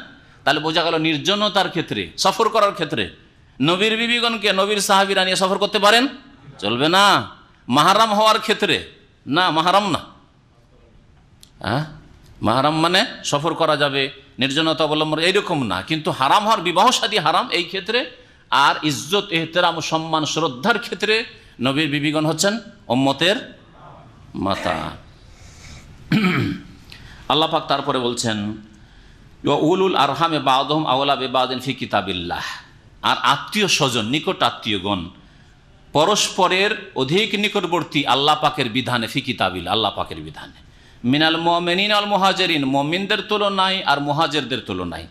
তাহলে বোঝা গেল নির্জনতার ক্ষেত্রে, সফর করার ক্ষেত্রে নবীর বিবিগণকে নবীর সাহাবীরা নিয়ে সফর করতে পারেন, চলবে না। মাহরাম হওয়ার ক্ষেত্রে না, মাহরাম না। হ্যাঁ, মাহরাম মানে সফর করা যাবে, নির্জনতা অবলম্বন, এইরকম না। কিন্তু হারাম হওয়ার, বিবাহ শাদী হারাম এই ক্ষেত্রে। আর ইজ্জত, এহতেরাম, সম্মান, শ্রদ্ধার ক্ষেত্রে নবীর বিবিগণ হচ্ছেন উম্মতের মাতা। আল্লাহ পাক তারপরে বলছেন উলুল আরহামে বা'দুহুম আওলা বিবাদিন ফি কিতাবিল্লাহ। আর আত্মীয় স্বজন, নিকট আত্মীয়গণ পরস্পরের অধিক নিকটবর্তী আল্লাহ পাকের বিধানে, ফি কিতাবিল্লাহ, আল্লাহ পাকের বিধানে। মিনাল মুমিনিন আল মুহাজিরিন, মুমিনদের তুলনায় আর মুহাজিরদের তুলনায়।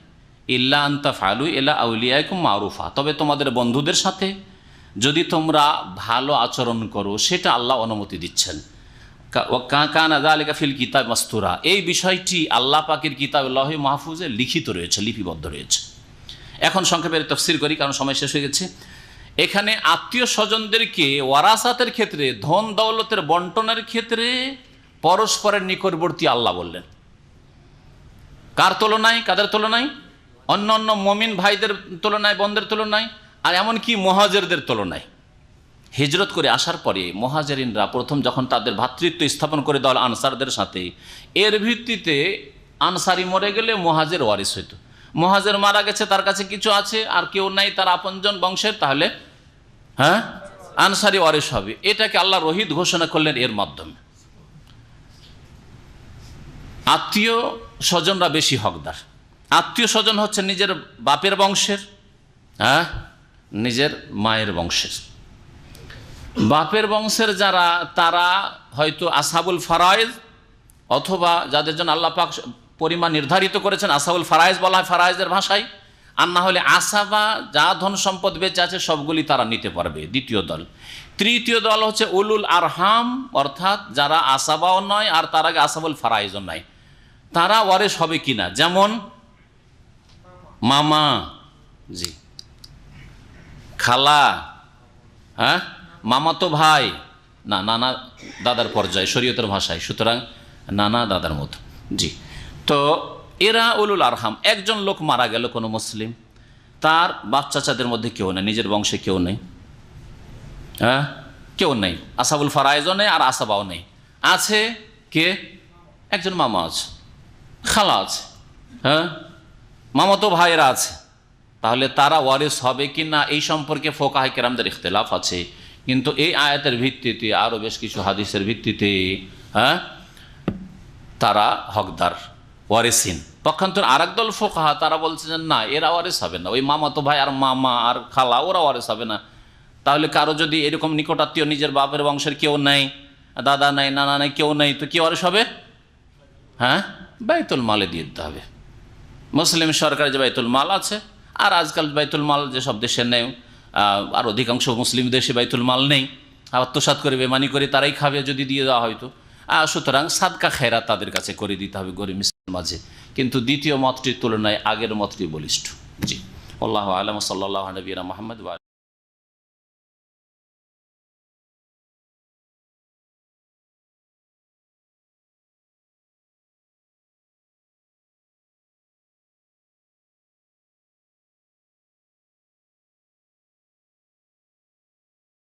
ইল্লা আন তাফআলু ইলা আউলিয়াইকুম মারুফা, তবে তোমাদের বন্ধুদের সাথে যদি তোমরা ভালো আচরণ করো, সেটা আল্লাহ অনুমতি দিচ্ছেন। কানা যালিকা ফিল কিতাব মাসতুরা, এই বিষয়টি আল্লাহ পাকের কিতাব লাউহে মাহফুজে লিখিত রয়েছে, লিপিবদ্ধ রয়েছে। এখন সংক্ষেপে তাফসীর করি, কারণ সময় শেষ হয়ে গেছে। এখানে আত্মীয় স্বজনদেরকে ওয়ারাসাতের ক্ষেত্রে, ধন দৌলতের বন্টনের ক্ষেত্রে পরস্পরের নিকটবর্তী আল্লাহ বললেন। কার তুলনায়? কাদের তুলনায়? অন্য অন্য মুমিন ভাইদের তুলনায়, বোনদের তুলনায়, আর এমনকি মুহাজিরদের তুলনায়। হিজরত করে আসার পরে মুহাজিরিনরা প্রথম যখন তাদের ভ্রাতৃত্ব স্থাপন করে দেওয়া আনসারদের সাথে, এর ভিত্তিতে আনসারি মরে গেলে মুহাজির ওয়ারিস হইত। মুহাজির মারা গেছে, তার কাছে কিছু আছে, আর কেউ নাই তার আপনজন বংশের, তাহলে হ্যাঁ আনসারি ওয়ারিস হবে। এটাকে আল্লাহ রহিত ঘোষণা করলেন এর মাধ্যমে। আত্মীয় স্বজনরা বেশি হকদার। আত্মীয় স্বজন হচ্ছে নিজের বাপের বংশের, হ্যাঁ নিজের মায়ের বংশের। বাপের বংশের যারা, তারা হয়তো আসহাবুল ফারায়েজ, অথবা যাদের জন্য আল্লাহ পাক পরিমাণ নির্ধারিত করেছেন, আসহাবুল ফারায়েজ বলা হয় ফারায়েজের ভাষায়। আর না হলে আসাবা, যা ধন সম্পদ বেঁচে আছে সবগুলি তারা নিতে পারবে, দ্বিতীয় দল। তৃতীয় দল হচ্ছে উলুল আরহাম, অর্থাৎ যারা আসাবাও নয় আর তার আগে আসহাবুল ফারায়েজও নয়, তারা ওয়ারিস হবে কিনা। যেমন মামা, জি, খালা, হ্যাঁ মামাতো ভাই, না নানা দাদার পর্যায়ে শরীয়তের ভাষায়, সুতরাং নানা দাদার মতো, জি। তো এরা উলুল আরহাম। একজন লোক মারা গেল, কোনো মুসলিম, তার বাচ্চা চাচাদের মধ্যে কেউ নেই, নিজের বংশে কেউ নেই, হ্যাঁ কেউ নেই, আসহাবুল ফারায়েজও নেই আর আসাবাও নেই। আছে কে? একজন মামা আছে, খালা আছে, হ্যাঁ মামাতো ভাইয়েরা আছে। তাহলে তারা ওয়ারিস হবে কি না এই সম্পর্কে ফোকাহে কেরামদের ইখতিলাফ আছে। কিন্তু এই আয়াতের ভিত্তিতে, আরও বেশ কিছু হাদিসের ভিত্তিতে, হ্যাঁ তারা হকদার, ওয়ারিসিন। পক্ষান্তর আর একদল ফোকাহা তারা বলছে যে না, এরা ওয়ারিস হবে না, ওই মামাতো ভাই আর মামা আর খালা ওরা ওয়ারিস হবে না। তাহলে কারো যদি এরকম নিকটাত্মীয় নিজের বাপের বংশের কেউ নেই, দাদা নাই, নানা নাই, কেউ নেই, তো কি ওয়ারিস হবে? হ্যাঁ বাইতুল মালে দিয়ে দিতে হবে। মুসলিম সরকারের যে বাইতুল মাল আছে, আর আজকাল বাইতুল মাল যেসব দেশে নেই, আর অধিকাংশ মুসলিম দেশে বাইতুল মাল নেই, আত্মসাৎ করে বেমানি করে তারাই খাবে যদি দিয়ে দেওয়া হয়তো। সুতরাং সাদকা খেরা তাদের কাছে করে দিতে হবে গরিব মিসকিনের মাঝে। কিন্তু দ্বিতীয় মতটির তুলনায় আগের মতটি বলিষ্ঠ। জি, আল্লাহু আ'লাম, সাল্লাল্লাহু আলা নবিয়িনা মুহাম্মদ।